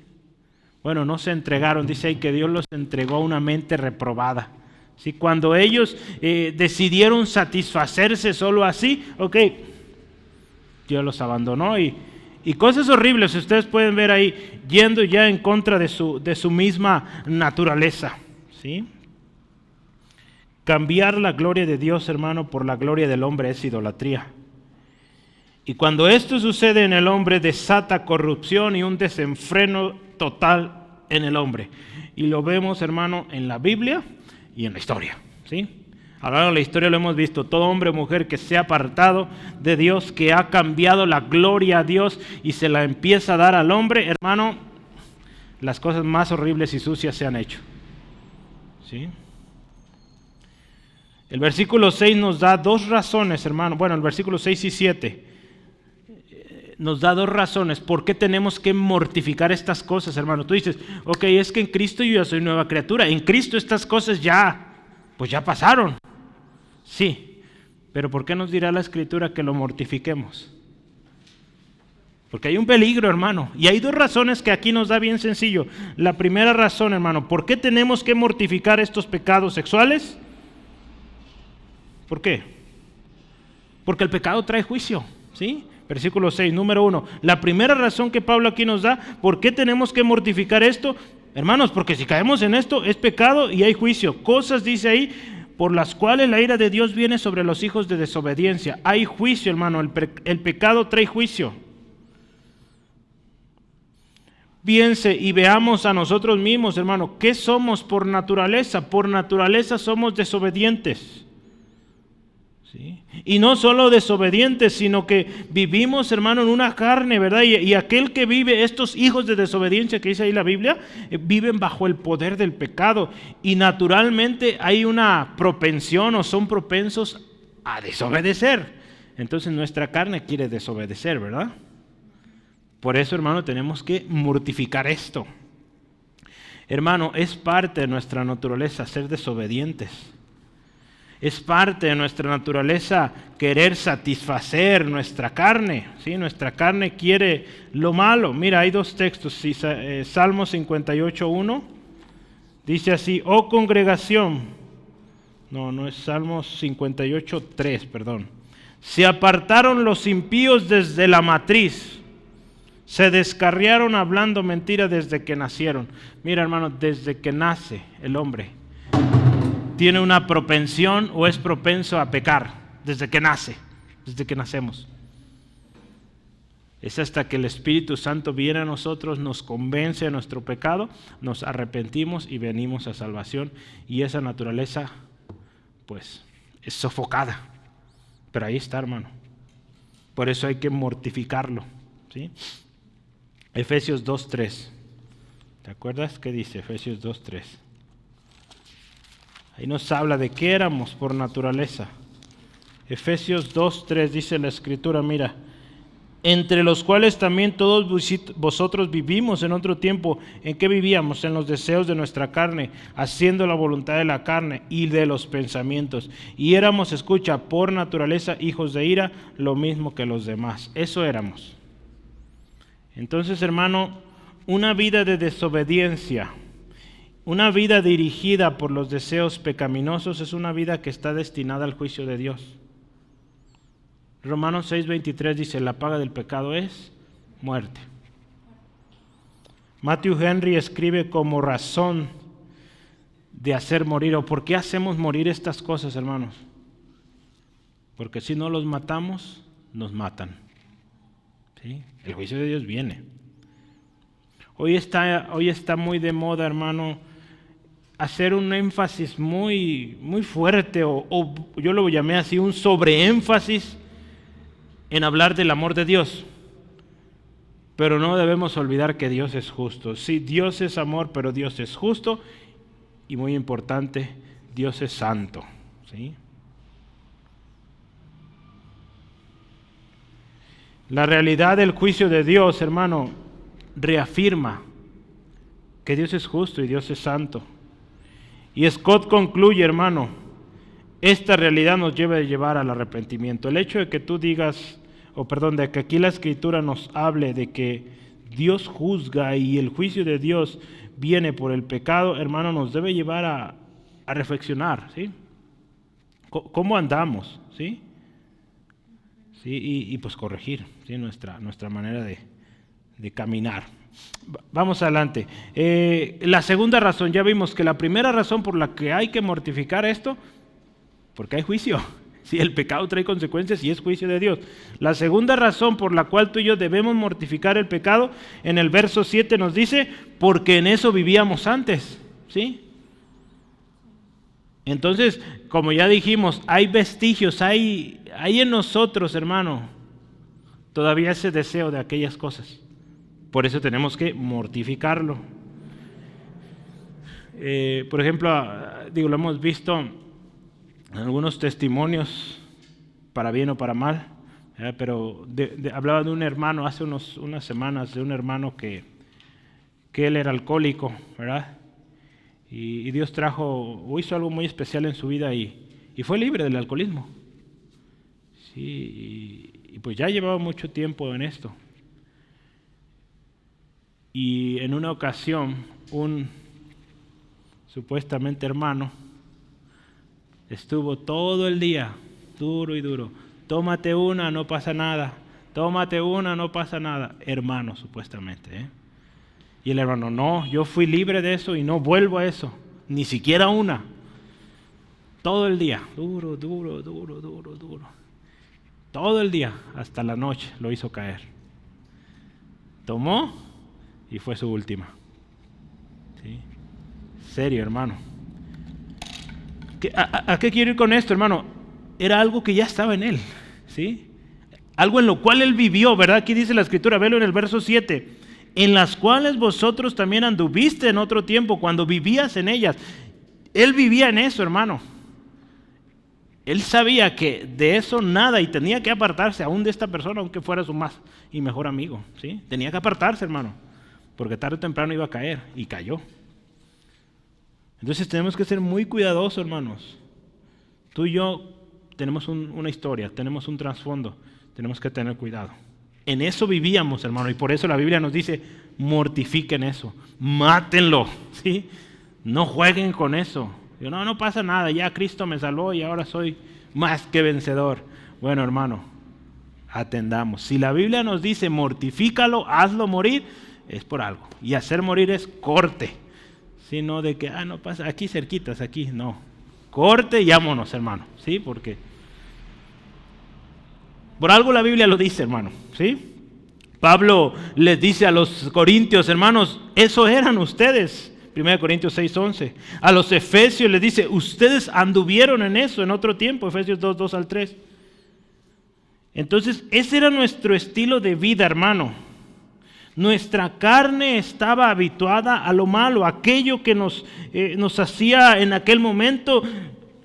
Bueno, no se entregaron, dice ahí que Dios los entregó a una mente reprobada, ¿sí? Cuando ellos decidieron satisfacerse solo así, ok, Dios los abandonó y cosas horribles ustedes pueden ver ahí, yendo ya en contra de su misma naturaleza, ¿sí? Cambiar la gloria de Dios, hermano, por la gloria del hombre es idolatría. Y cuando esto sucede en el hombre, desata corrupción y un desenfreno total en el hombre. Y lo vemos, hermano, en la Biblia y en la historia, ¿sí? A lo largo de la historia lo hemos visto, todo hombre o mujer que se ha apartado de Dios, que ha cambiado la gloria a Dios y se la empieza a dar al hombre, hermano, las cosas más horribles y sucias se han hecho, ¿sí? El versículo 6 nos da dos razones, hermano. Bueno, el versículo 6 y 7 nos da dos razones por qué tenemos que mortificar estas cosas, hermano. Tú dices, ok, es que en Cristo yo ya soy nueva criatura. En Cristo estas cosas ya pasaron. Sí, pero ¿por qué nos dirá la Escritura que lo mortifiquemos? Porque hay un peligro, hermano. Y hay dos razones que aquí nos da bien sencillo. La primera razón, hermano, ¿por qué tenemos que mortificar estos pecados sexuales? ¿Por qué? Porque el pecado trae juicio, ¿sí? Versículo 6, número 1. La primera razón que Pablo aquí nos da, ¿por qué tenemos que mortificar esto? Hermanos, porque si caemos en esto es pecado y hay juicio. Cosas, dice ahí, por las cuales la ira de Dios viene sobre los hijos de desobediencia. Hay juicio, hermano, el pecado trae juicio. Piense y veamos a nosotros mismos, hermano, ¿qué somos por naturaleza? Por naturaleza somos desobedientes. ¿Sí? Y no solo desobedientes, sino que vivimos, hermano, en una carne, ¿verdad? Y aquel que vive, estos hijos de desobediencia que dice ahí la Biblia, viven bajo el poder del pecado. Y naturalmente hay una propensión o son propensos a desobedecer. Entonces nuestra carne quiere desobedecer, ¿verdad? Por eso, hermano, tenemos que mortificar esto. Hermano, es parte de nuestra naturaleza ser desobedientes. Es parte de nuestra naturaleza querer satisfacer nuestra carne, ¿sí? Nuestra carne quiere lo malo. Mira, hay dos textos, ¿sí? Salmo 58:1 dice así, oh congregación, no es Salmo 58:3, perdón. Se apartaron los impíos desde la matriz, Se descarriaron hablando mentira desde que nacieron. Mira, hermano, desde que nace el hombre tiene una propensión o es propenso a pecar. Desde que nace, desde que nacemos. Es hasta que el Espíritu Santo viene a nosotros, nos convence de nuestro pecado, nos arrepentimos y venimos a salvación. Y esa naturaleza, pues, es sofocada. Pero ahí está, hermano. Por eso hay que mortificarlo, ¿sí? Efesios 2:3. ¿Te acuerdas qué dice Efesios 2:3? Ahí nos habla de qué éramos por naturaleza. Efesios 2:3 dice la Escritura, mira, entre los cuales también todos vosotros vivimos en otro tiempo. ¿En qué vivíamos? En los deseos de nuestra carne, haciendo la voluntad de la carne y de los pensamientos. Y éramos, escucha, por naturaleza hijos de ira, lo mismo que los demás. Eso éramos. Entonces, hermano, una vida de desobediencia, una vida dirigida por los deseos pecaminosos es una vida que está destinada al juicio de Dios. Romanos 6:23 dice, la paga del pecado es muerte. Matthew Henry escribe como razón de hacer morir, o por qué hacemos morir estas cosas, hermanos. Porque si no los matamos, nos matan. ¿Sí? El juicio de Dios viene. Hoy está muy de moda, hermano, hacer un énfasis muy, muy fuerte, o yo lo llamé así, un sobreénfasis en hablar del amor de Dios. Pero no debemos olvidar que Dios es justo. Sí, Dios es amor, pero Dios es justo y muy importante, Dios es santo. ¿Sí? La realidad del juicio de Dios, hermano, reafirma que Dios es justo y Dios es santo. Y Scott concluye, hermano, esta realidad nos debe de llevar al arrepentimiento. El hecho de que tú digas, de que aquí la Escritura nos hable de que Dios juzga y el juicio de Dios viene por el pecado, hermano, nos debe llevar a reflexionar, ¿sí? ¿Cómo andamos? ¿Sí? ¿Sí? Y pues corregir, ¿sí? nuestra manera de caminar. Vamos adelante. La segunda razón, ya vimos que la primera razón por la que hay que mortificar esto, porque hay juicio. Si el pecado trae consecuencias y es juicio de Dios. La segunda razón por la cual tú y yo debemos mortificar el pecado, en el verso 7 nos dice, porque en eso vivíamos antes. ¿Sí? Entonces, como ya dijimos, hay vestigios, hay en nosotros, hermano, todavía ese deseo de aquellas cosas. Por eso tenemos que mortificarlo. Por ejemplo, lo hemos visto en algunos testimonios, para bien o para mal, pero hablaba de un hermano hace unas semanas, de un hermano que él era alcohólico, ¿verdad? Y Dios hizo algo muy especial en su vida y fue libre del alcoholismo. Sí, y pues ya llevaba mucho tiempo en esto. Y en una ocasión, un supuestamente hermano estuvo todo el día, duro y duro. Tómate una, no pasa nada. Tómate una, no pasa nada. Hermano, supuestamente. Y el hermano, no, yo fui libre de eso y no vuelvo a eso. Ni siquiera una. Todo el día, duro. Todo el día, hasta la noche, lo hizo caer. Tomó y fue su última. ¿Sí? Serio, hermano. ¿A qué quiero ir con esto, hermano? Era algo que ya estaba en él, ¿sí? Algo en lo cual él vivió, ¿verdad? Aquí dice la Escritura, velo en el verso 7. En las cuales vosotros también anduviste en otro tiempo, cuando vivías en ellas. Él vivía en eso, hermano. Él sabía que de eso nada y tenía que apartarse aún de esta persona, aunque fuera su más y mejor amigo, ¿sí? Tenía que apartarse, hermano, porque tarde o temprano iba a caer, y cayó. Entonces tenemos que ser muy cuidadosos, hermanos. Tú y yo tenemos una historia, tenemos un trasfondo, tenemos que tener cuidado. En eso vivíamos, hermano, y por eso la Biblia nos dice, mortifiquen eso, mátenlo, ¿sí? No jueguen con eso. Digo, no pasa nada, ya Cristo me salvó y ahora soy más que vencedor. Bueno, hermano, atendamos. Si la Biblia nos dice mortifícalo, hazlo morir, es por algo. Y hacer morir es corte. Sino de que, no pasa, aquí cerquitas, aquí, no. Corte y vámonos, hermano. ¿Sí? Porque por algo la Biblia lo dice, hermano. ¿Sí? Pablo les dice a los corintios, hermanos, eso eran ustedes. 1 Corintios 6:11. A los efesios les dice, ustedes anduvieron en eso en otro tiempo. Efesios 2:2-3. Entonces, ese era nuestro estilo de vida, hermano. Nuestra carne estaba habituada a lo malo, aquello que nos hacía en aquel momento,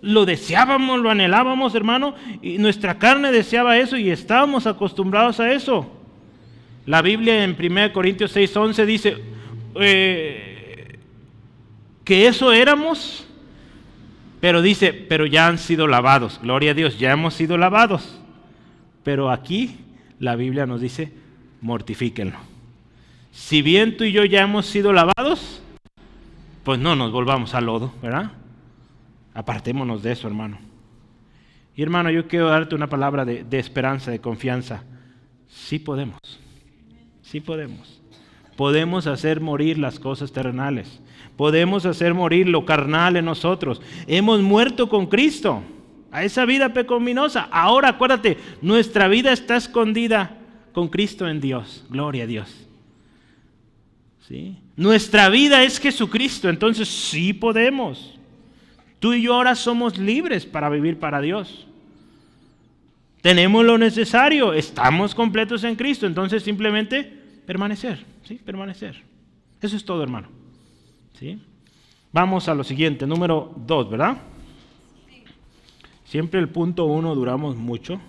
lo deseábamos, lo anhelábamos, hermano, y nuestra carne deseaba eso y estábamos acostumbrados a eso. La Biblia en 1 Corintios 6:11 dice que eso éramos, pero dice, pero ya han sido lavados. Gloria a Dios, ya hemos sido lavados. Pero aquí la Biblia nos dice, mortifíquenlo. Si bien tú y yo ya hemos sido lavados, pues no nos volvamos al lodo, ¿verdad? Apartémonos de eso, hermano. Y hermano, yo quiero darte una palabra de esperanza, de confianza. Sí podemos. Sí podemos. Podemos hacer morir las cosas terrenales. Podemos hacer morir lo carnal en nosotros. Hemos muerto con Cristo a esa vida pecaminosa. Ahora acuérdate, nuestra vida está escondida con Cristo en Dios. Gloria a Dios. ¿Sí? Nuestra vida es Jesucristo, entonces sí podemos. Tú y yo ahora somos libres para vivir para Dios. Tenemos lo necesario, estamos completos en Cristo, entonces simplemente permanecer, ¿sí? Permanecer. Eso es todo, hermano. ¿Sí? Vamos a lo siguiente, número 2, ¿verdad? Siempre el punto 1 duramos mucho,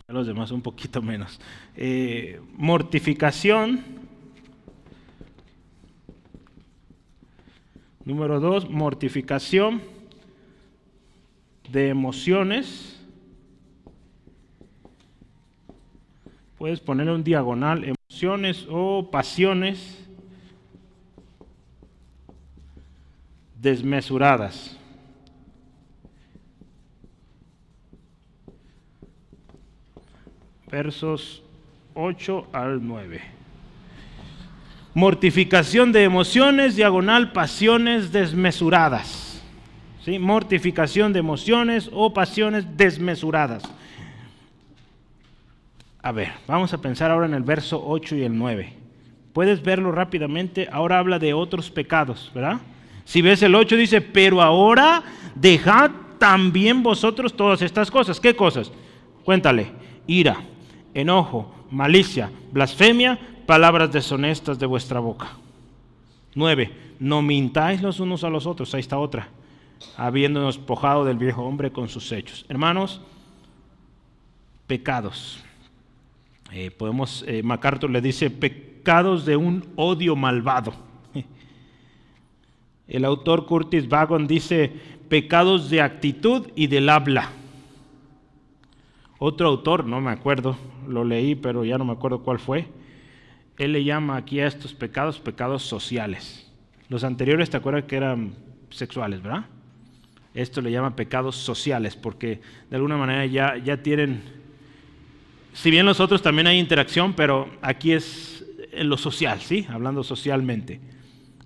a los demás un poquito menos. Mortificación. Número 2, mortificación de emociones. Puedes ponerle un diagonal, emociones o pasiones desmesuradas. Versos 8 al 9. Mortificación de emociones, diagonal, pasiones desmesuradas. ¿Sí? Mortificación de emociones o pasiones desmesuradas. A ver, vamos a pensar ahora en el verso 8 y el 9. Puedes verlo rápidamente, ahora habla de otros pecados, ¿verdad? Si ves el 8 dice, pero ahora dejad también vosotros todas estas cosas. ¿Qué cosas? Cuéntale, ira, enojo, malicia, blasfemia, palabras deshonestas de vuestra boca. 9, no mintáis los unos a los otros. Ahí está otra. Habiéndonos despojado del viejo hombre con sus hechos. Hermanos, pecados. MacArthur le dice pecados de un odio malvado. El autor Curtis Vaughan dice pecados de actitud y del habla. Otro autor, no me acuerdo, lo leí pero ya no me acuerdo cuál fue. Él le llama aquí a estos pecados, pecados sociales. Los anteriores te acuerdas que eran sexuales, ¿verdad? Esto le llama pecados sociales porque de alguna manera ya tienen, si bien los otros también hay interacción, pero aquí es en lo social, ¿sí? Hablando socialmente,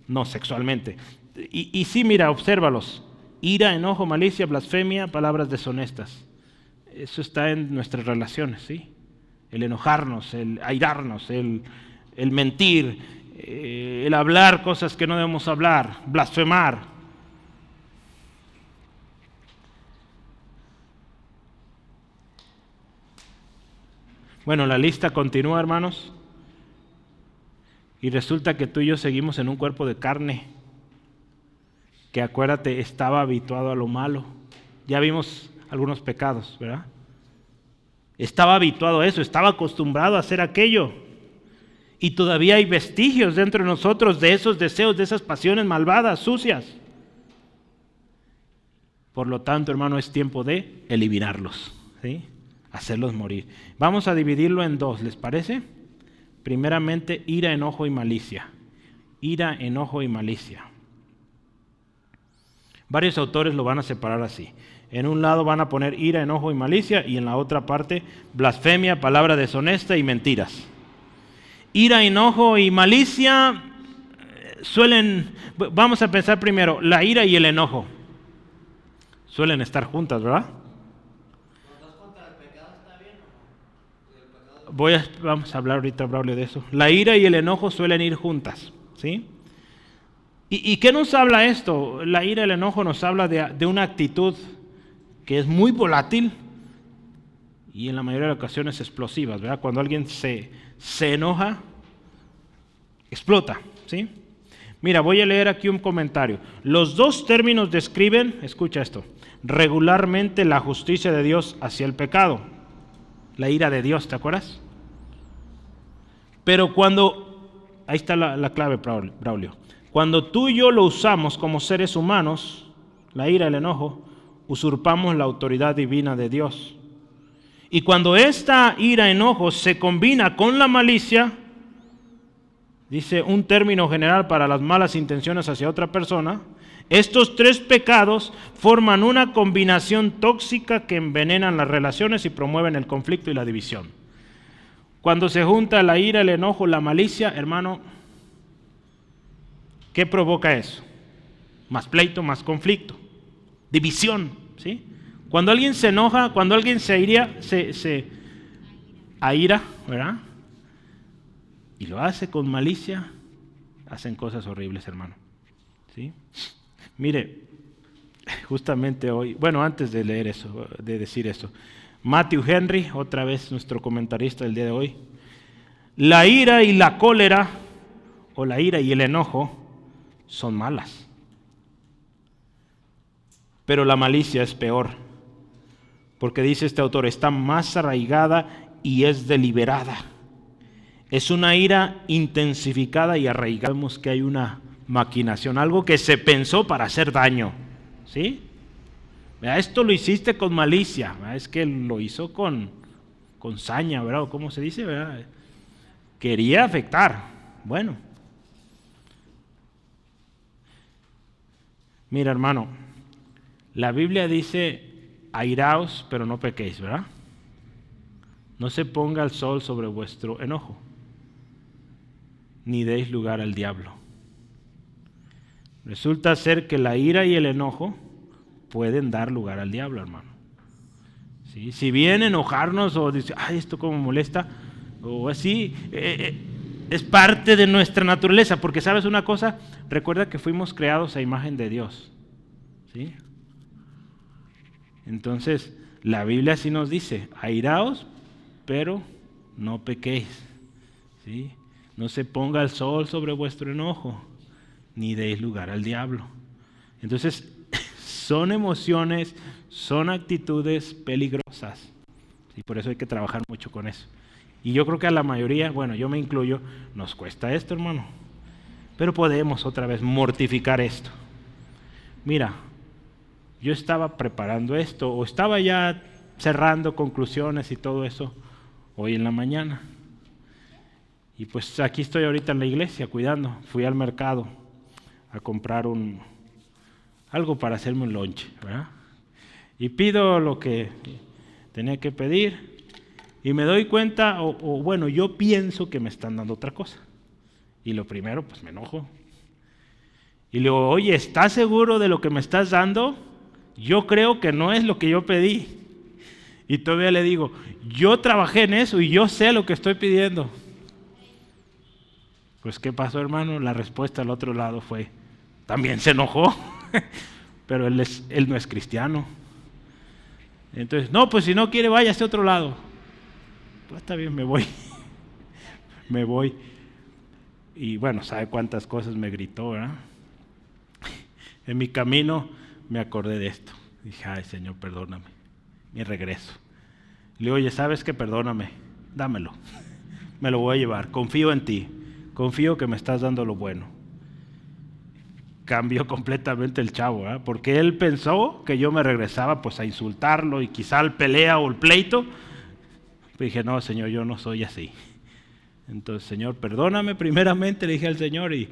no sexualmente. Y sí, mira, obsérvalos. Ira, enojo, malicia, blasfemia, palabras deshonestas. Eso está en nuestras relaciones, ¿sí? El enojarnos, el airarnos, el mentir, el hablar cosas que no debemos hablar, blasfemar. Bueno, la lista continúa, hermanos. Y resulta que tú y yo seguimos en un cuerpo de carne que, acuérdate, estaba habituado a lo malo. Ya vimos algunos pecados, ¿verdad? Estaba habituado a eso, estaba acostumbrado a hacer aquello. Y todavía hay vestigios dentro de nosotros de esos deseos, de esas pasiones malvadas, sucias. Por lo tanto, hermano, es tiempo de eliminarlos, ¿sí? Hacerlos morir. Vamos a dividirlo en dos, ¿les parece? Primeramente, ira, enojo y malicia. Ira, enojo y malicia. Varios autores lo van a separar así. En un lado van a poner ira, enojo y malicia, y en la otra parte blasfemia, palabra deshonesta y mentiras. Ira, enojo y malicia vamos a pensar primero, la ira y el enojo suelen estar juntas, ¿verdad? Vamos a hablar ahorita, Braulio, de eso. La ira y el enojo suelen ir juntas, ¿sí? ¿Y qué nos habla esto? La ira y el enojo nos habla de una actitud que es muy volátil y en la mayoría de ocasiones explosivas, ¿verdad? Cuando alguien se enoja, explota, ¿sí? Mira, voy a leer aquí un comentario. Los dos términos describen, escucha esto, regularmente la justicia de Dios hacia el pecado. La ira de Dios, ¿te acuerdas? Pero ahí está la clave, Braulio. Cuando tú y yo lo usamos como seres humanos, la ira, el enojo, usurpamos la autoridad divina de Dios. Y cuando esta ira, enojo se combina con la malicia, dice un término general para las malas intenciones hacia otra persona, estos tres pecados forman una combinación tóxica que envenenan las relaciones y promueven el conflicto y la división. Cuando se junta la ira, el enojo, la malicia, hermano, ¿qué provoca eso? Más pleito, más conflicto, división, ¿sí? Cuando alguien se enoja, cuando alguien se aira, ¿verdad? Y lo hace con malicia, hacen cosas horribles, hermano, ¿sí? Mire, justamente hoy, antes de leer eso, de decir eso, Matthew Henry, otra vez nuestro comentarista del día de hoy, la ira y la cólera, o la ira y el enojo, son malas. Pero la malicia es peor, porque dice este autor, está más arraigada y es deliberada. Es una ira intensificada y arraigada. Vemos que hay una maquinación, algo que se pensó para hacer daño, ¿sí? Esto lo hiciste con malicia, es que lo hizo con saña, ¿verdad? ¿Cómo se dice? ¿Verdad? Quería afectar. Bueno, mira, hermano, la Biblia dice, airaos, pero no pequéis, ¿verdad? No se ponga el sol sobre vuestro enojo, ni deis lugar al diablo. Resulta ser que la ira y el enojo pueden dar lugar al diablo, hermano. ¿Sí? Si bien enojarnos o decir, ay, esto como molesta, o así, es parte de nuestra naturaleza, porque ¿sabes una cosa? Recuerda que fuimos creados a imagen de Dios, ¿sí? Entonces, la Biblia sí nos dice, airaos, pero no pequéis, ¿sí? No se ponga el sol sobre vuestro enojo, ni deis lugar al diablo. Entonces, son emociones, son actitudes peligrosas, y por eso hay que trabajar mucho con eso. Y yo creo que a la mayoría, yo me incluyo, nos cuesta esto, hermano. Pero podemos otra vez mortificar esto. Mira, yo estaba preparando esto, o estaba ya cerrando conclusiones y todo eso, hoy en la mañana. Y pues aquí estoy ahorita en la iglesia cuidando. Fui al mercado a comprar algo para hacerme un lunch, ¿verdad? Y pido lo que tenía que pedir. Y me doy cuenta, yo pienso que me están dando otra cosa. Y lo primero, pues me enojo. Y le digo, oye, ¿estás seguro de lo que me estás dando? Yo creo que no es lo que yo pedí. Y todavía le digo, yo trabajé en eso y yo sé lo que estoy pidiendo. Pues, ¿qué pasó, hermano? La respuesta al otro lado fue, también se enojó, pero él no es cristiano. Entonces, no, pues si no quiere, váyase a otro lado. Pues está bien, me voy. Me voy. Y ¿sabe cuántas cosas me gritó, verdad? En mi camino me acordé de esto. Dije, ay, Señor, perdóname. Y regreso. Le digo, oye, ¿sabes qué? Perdóname. Dámelo. Me lo voy a llevar. Confío en ti. Confío que me estás dando lo bueno. Cambió completamente el chavo, ¿eh? Porque él pensó que yo me regresaba pues a insultarlo y quizá al pelea o el pleito. Dije, no, Señor, yo no soy así. Entonces, Señor, perdóname primeramente, le dije al Señor, y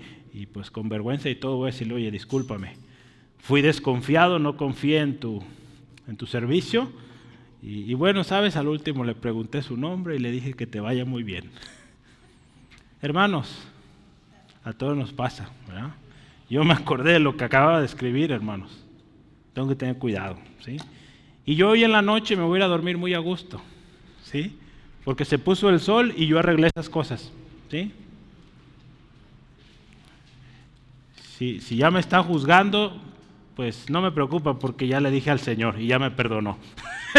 pues con vergüenza y todo voy a decirle, oye, discúlpame. fui desconfiado, no confié en tu servicio. Y bueno, sabes, al último le pregunté su nombre y le dije que te vaya muy bien. Hermanos, a todos nos pasa, ¿verdad? Yo me acordé de lo que acababa de escribir, hermanos. Tengo que tener cuidado, ¿sí? Y yo hoy en la noche me voy a ir a dormir muy a gusto, ¿sí? Porque se puso el sol y yo arreglé esas cosas, ¿sí? Si ya me está juzgando, pues no me preocupa porque ya le dije al Señor y ya me perdonó.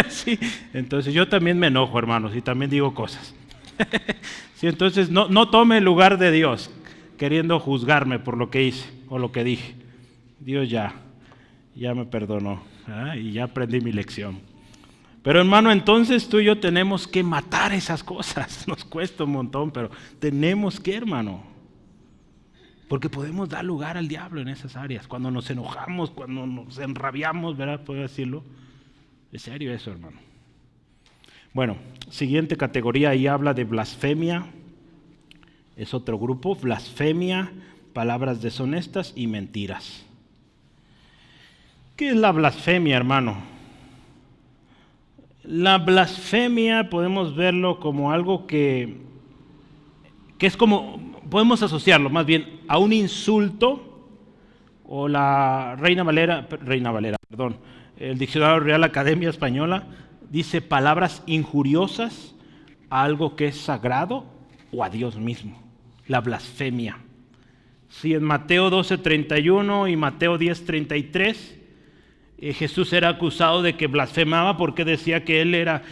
Sí, entonces yo también me enojo, hermanos, y también digo cosas. Sí, entonces no tome el lugar de Dios queriendo juzgarme por lo que hice o lo que dije. Dios ya me perdonó, ¿verdad? Y ya aprendí mi lección. Pero hermano, entonces tú y yo tenemos que matar esas cosas. Nos cuesta un montón, pero tenemos que, hermano. Porque podemos dar lugar al diablo en esas áreas. Cuando nos enojamos, cuando nos enrabiamos, ¿verdad? Puedo decirlo. Es serio eso, hermano. Bueno, siguiente categoría, ahí habla de blasfemia. Es otro grupo, blasfemia, palabras deshonestas y mentiras. ¿Qué es la blasfemia, hermano? La blasfemia podemos verlo como algo que es como, podemos asociarlo más bien a un insulto, o la Reina Valera, el Diccionario Real Academia Española dice palabras injuriosas a algo que es sagrado o a Dios mismo. La blasfemia. Si en Mateo 12:31 y Mateo 10:33 Jesús era acusado de que blasfemaba porque decía que él era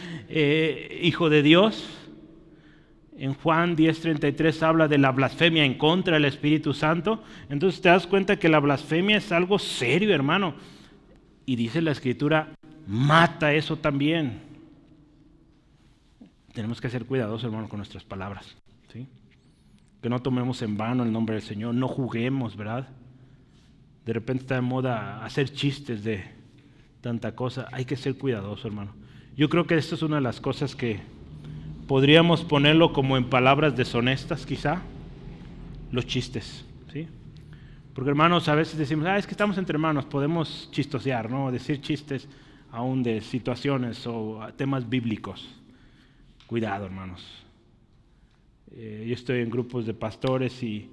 hijo de Dios. En Juan 10:33 habla de la blasfemia en contra del Espíritu Santo. Entonces te das cuenta que la blasfemia es algo serio, hermano. Y dice la Escritura, mata eso también. Tenemos que ser cuidadosos, hermano, con nuestras palabras, ¿sí? Que no tomemos en vano el nombre del Señor, no juguemos, ¿verdad? De repente está de moda hacer chistes de tanta cosa. Hay que ser cuidadosos, hermano. Yo creo que esto es una de las cosas que podríamos ponerlo como en palabras deshonestas, quizá, los chistes, ¿sí? Porque, hermanos, a veces decimos, es que estamos entre hermanos, podemos chistosear, ¿no? Decir chistes aún de situaciones o temas bíblicos. Cuidado, hermanos. Yo estoy en grupos de pastores y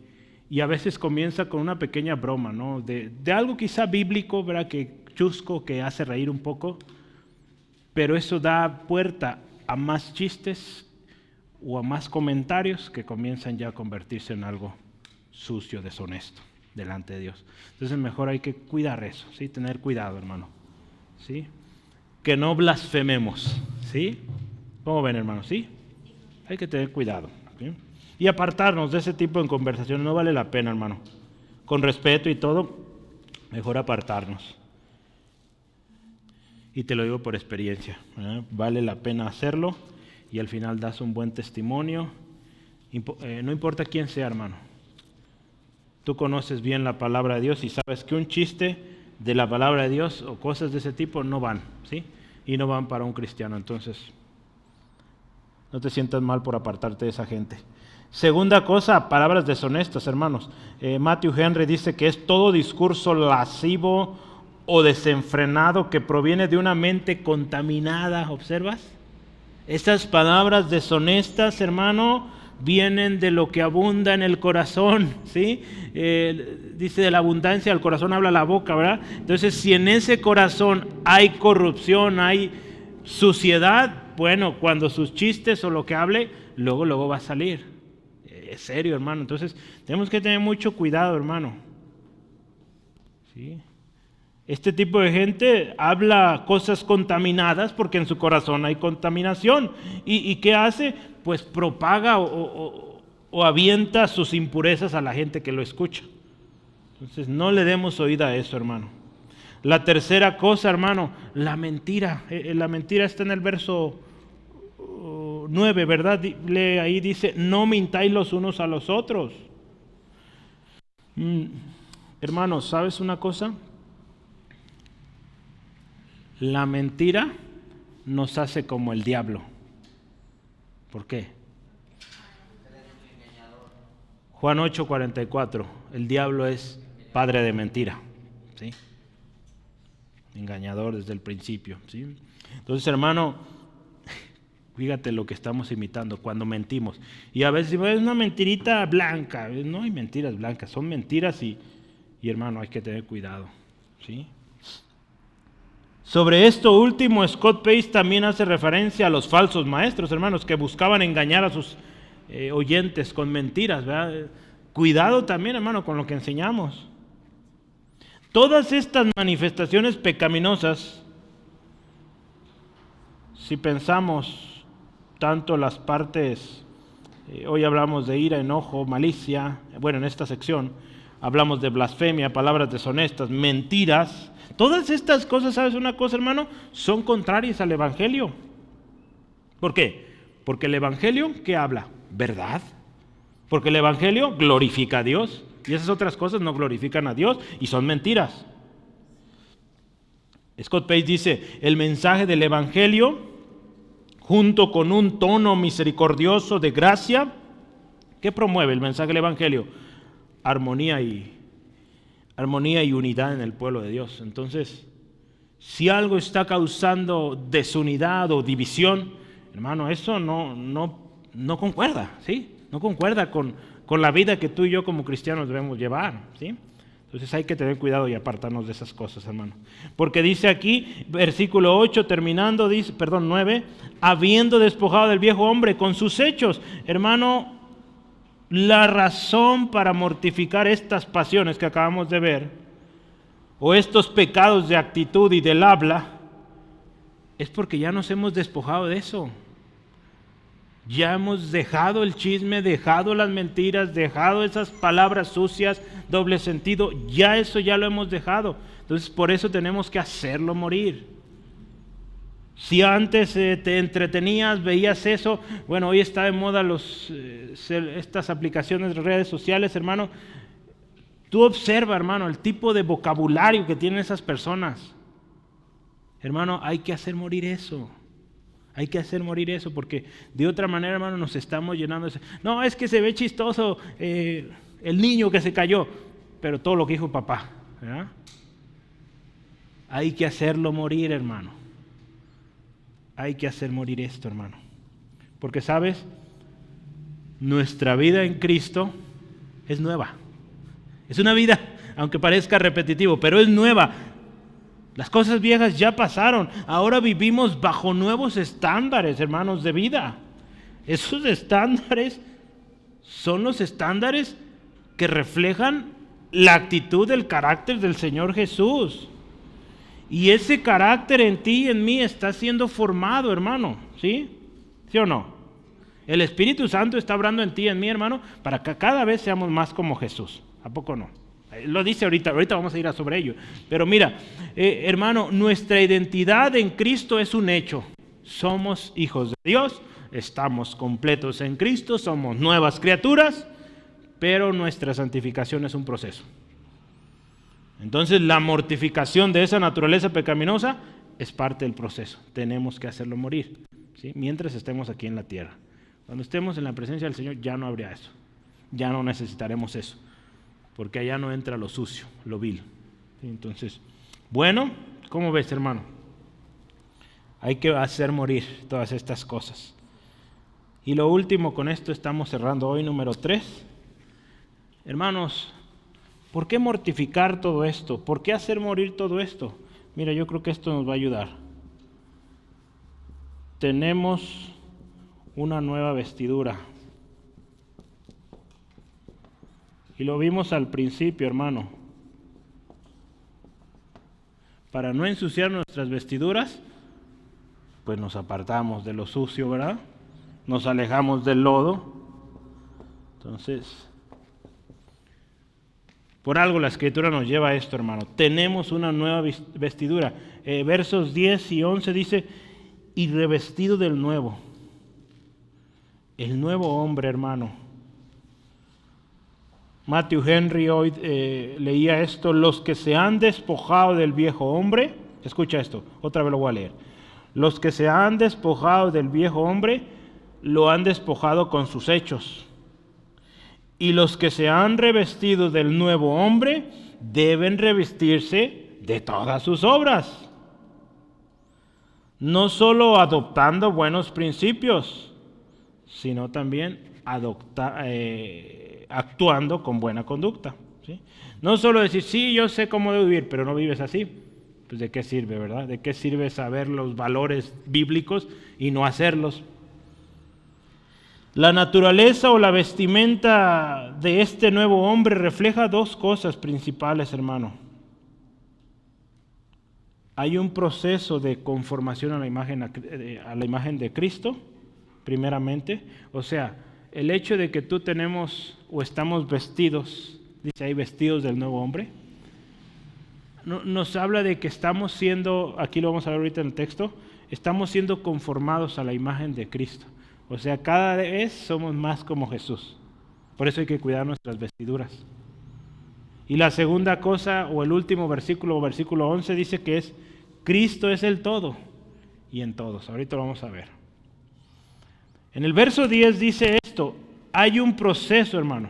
a veces comienza con una pequeña broma, ¿no? De algo quizá bíblico, ¿verdad? Que chusco, que hace reír un poco, pero eso da puerta a más chistes o a más comentarios que comienzan ya a convertirse en algo sucio, deshonesto delante de Dios. Entonces mejor hay que cuidar eso, ¿sí? Tener cuidado, hermano, ¿sí? Que no blasfememos, ¿sí? ¿Cómo ven, hermano? ¿Sí? Hay que tener cuidado, ¿sí? Y apartarnos de ese tipo de conversaciones. No vale la pena, hermano. Con respeto y todo, mejor apartarnos. Y te lo digo por experiencia, ¿eh? Vale la pena hacerlo y al final das un buen testimonio. No importa quién sea, hermano. Tú conoces bien la palabra de Dios y sabes que un chiste de la palabra de Dios o cosas de ese tipo no van, ¿sí? Y no van para un cristiano. Entonces, no te sientas mal por apartarte de esa gente. Segunda cosa, palabras deshonestas, hermanos. Matthew Henry dice que es todo discurso lascivo o desenfrenado que proviene de una mente contaminada. ¿Observas? Esas palabras deshonestas, hermano, vienen de lo que abunda en el corazón, ¿sí? Dice de la abundancia del corazón habla la boca, ¿verdad? Entonces, si en ese corazón hay corrupción, hay suciedad, bueno, cuando sus chistes o lo que hable, luego va a salir. Es serio, hermano. Entonces, tenemos que tener mucho cuidado, hermano. ¿Sí? Este tipo de gente habla cosas contaminadas porque en su corazón hay contaminación. ¿Y qué hace? Pues propaga o avienta sus impurezas a la gente que lo escucha. Entonces no le demos oída a eso, hermano. La tercera cosa, hermano, la mentira. La mentira está en el verso 9, ¿verdad? Lee ahí, dice, no mintáis los unos a los otros. Hermanos, ¿sabes una cosa? La mentira nos hace como el diablo. ¿Por qué? Juan 8:44, el diablo es padre de mentira, ¿sí? engañador desde el principio, ¿sí? Entonces, hermano, fíjate lo que estamos imitando cuando mentimos. Y a veces es una mentirita blanca. No hay mentiras blancas, son mentiras y hermano, hay que tener cuidado, ¿sí? Sobre esto último, Scott Pace también hace referencia a los falsos maestros, hermanos, que buscaban engañar a sus oyentes con mentiras, ¿verdad? Cuidado también, hermano, con lo que enseñamos. Todas estas manifestaciones pecaminosas, si pensamos tanto las partes, hoy hablamos de ira, enojo, malicia, bueno, en esta sección hablamos de blasfemia, palabras deshonestas, mentiras. Todas estas cosas, ¿sabes una cosa, hermano? Son contrarias al Evangelio. ¿Por qué? Porque el Evangelio, ¿qué habla? ¿Verdad? Porque el Evangelio glorifica a Dios. Y esas otras cosas no glorifican a Dios y son mentiras. Scott Pace dice, el mensaje del Evangelio, junto con un tono misericordioso de gracia, ¿qué promueve el mensaje del Evangelio? Armonía y unidad en el pueblo de Dios. Entonces, si algo está causando desunidad o división, hermano, eso no concuerda, ¿sí? No concuerda con la vida que tú y yo como cristianos debemos llevar, ¿sí? Entonces hay que tener cuidado y apartarnos de esas cosas, hermano. Porque dice aquí, versículo 8, terminando, dice, 9, habiendo despojado del viejo hombre con sus hechos. Hermano, la razón para mortificar estas pasiones que acabamos de ver, o estos pecados de actitud y del habla, es porque ya nos hemos despojado de eso. Ya hemos dejado el chisme, dejado las mentiras, dejado esas palabras sucias, doble sentido, ya eso ya lo hemos dejado. Entonces por eso tenemos que hacerlo morir. Si antes te entretenías, veías eso, bueno, hoy está de moda estas aplicaciones de redes sociales, hermano. Tú observa, hermano, el tipo de vocabulario que tienen esas personas. Hermano, hay que hacer morir eso. Hay que hacer morir eso, porque de otra manera, hermano, nos estamos llenando de... No, es que se ve chistoso el niño que se cayó, pero todo lo que dijo papá, ¿verdad? Hay que hacerlo morir, hermano. Hay que hacer morir esto, hermano. Porque, ¿sabes? Nuestra vida en Cristo es nueva. Es una vida, aunque parezca repetitivo, pero es nueva. Las cosas viejas ya pasaron. Ahora vivimos bajo nuevos estándares, hermanos, de vida. Esos estándares son los estándares que reflejan la actitud, el carácter del Señor Jesús. Y ese carácter en ti y en mí está siendo formado, hermano. ¿Sí? ¿Sí o no? El Espíritu Santo está obrando en ti y en mí, hermano, para que cada vez seamos más como Jesús. ¿A poco no? Lo dice ahorita vamos a ir sobre ello. Pero mira, hermano, nuestra identidad en Cristo es un hecho. Somos hijos de Dios, estamos completos en Cristo, somos nuevas criaturas, pero nuestra santificación es un proceso. Entonces la mortificación de esa naturaleza pecaminosa es parte del proceso. Tenemos que hacerlo morir, ¿sí? Mientras estemos aquí en la tierra. Cuando estemos en la presencia del Señor ya no habría eso. Ya no necesitaremos eso. Porque allá no entra lo sucio, lo vil. Entonces, bueno, ¿cómo ves, hermano? Hay que hacer morir todas estas cosas. Y lo último, con esto estamos cerrando hoy, número 3. Hermanos, ¿por qué mortificar todo esto? ¿Por qué hacer morir todo esto? Mira, yo creo que esto nos va a ayudar. Tenemos una nueva vestidura. Y lo vimos al principio, hermano. Para no ensuciar nuestras vestiduras, pues nos apartamos de lo sucio, ¿verdad? Nos alejamos del lodo. Entonces, por algo la Escritura nos lleva a esto, hermano. Tenemos una nueva vestidura. Versos 10 y 11 dice, y revestido del nuevo. El nuevo hombre, hermano. Matthew Henry hoy leía esto, los que se han despojado del viejo hombre, escucha esto, otra vez lo voy a leer. Los que se han despojado del viejo hombre, lo han despojado con sus hechos. Y los que se han revestido del nuevo hombre, deben revestirse de todas sus obras. No solo adoptando buenos principios, sino también actuando con buena conducta, ¿sí? No solo decir, sí, yo sé cómo debo vivir, pero no vives así. Pues ¿de qué sirve, verdad? ¿De qué sirve saber los valores bíblicos y no hacerlos? La naturaleza o la vestimenta de este nuevo hombre refleja dos cosas principales, hermano. Hay un proceso de conformación a la imagen de Cristo, primeramente. O sea, el hecho de que tú tenemos o estamos vestidos, dice ahí, vestidos del nuevo hombre, nos habla de que estamos siendo, aquí lo vamos a ver ahorita en el texto, estamos siendo conformados a la imagen de Cristo. O sea, cada vez somos más como Jesús. Por eso hay que cuidar nuestras vestiduras. Y la segunda cosa, o el último versículo, versículo 11, dice que es Cristo es el todo y en todos. Ahorita lo vamos a ver. En el verso 10 dice esto: hay un proceso, hermano,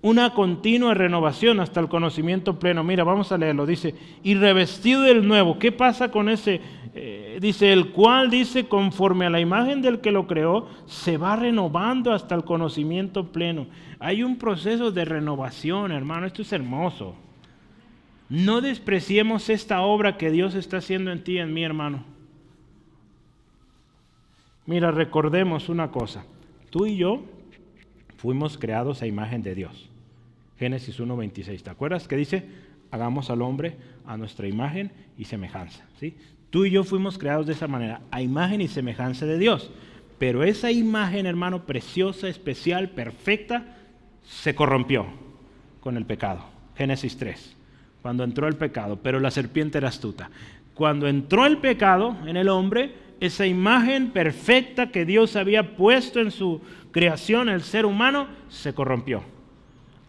una continua renovación hasta el conocimiento pleno. Mira, vamos a leerlo. Dice, y revestido del nuevo. ¿Qué pasa con ese? Dice, el cual, dice, conforme a la imagen del que lo creó, se va renovando hasta el conocimiento pleno. Hay un proceso de renovación, hermano. Esto es hermoso. No despreciemos esta obra que Dios está haciendo en ti y en mí, hermano. Mira, recordemos una cosa. Tú y yo fuimos creados a imagen de Dios. Génesis 1:26. ¿Te acuerdas que dice? Hagamos al hombre a nuestra imagen y semejanza. ¿Sí? Tú y yo fuimos creados de esa manera, a imagen y semejanza de Dios. Pero esa imagen, hermano, preciosa, especial, perfecta, se corrompió con el pecado. Génesis 3. Cuando entró el pecado, pero la serpiente era astuta. Cuando entró el pecado en el hombre, esa imagen perfecta que Dios había puesto en su creación, el ser humano, se corrompió.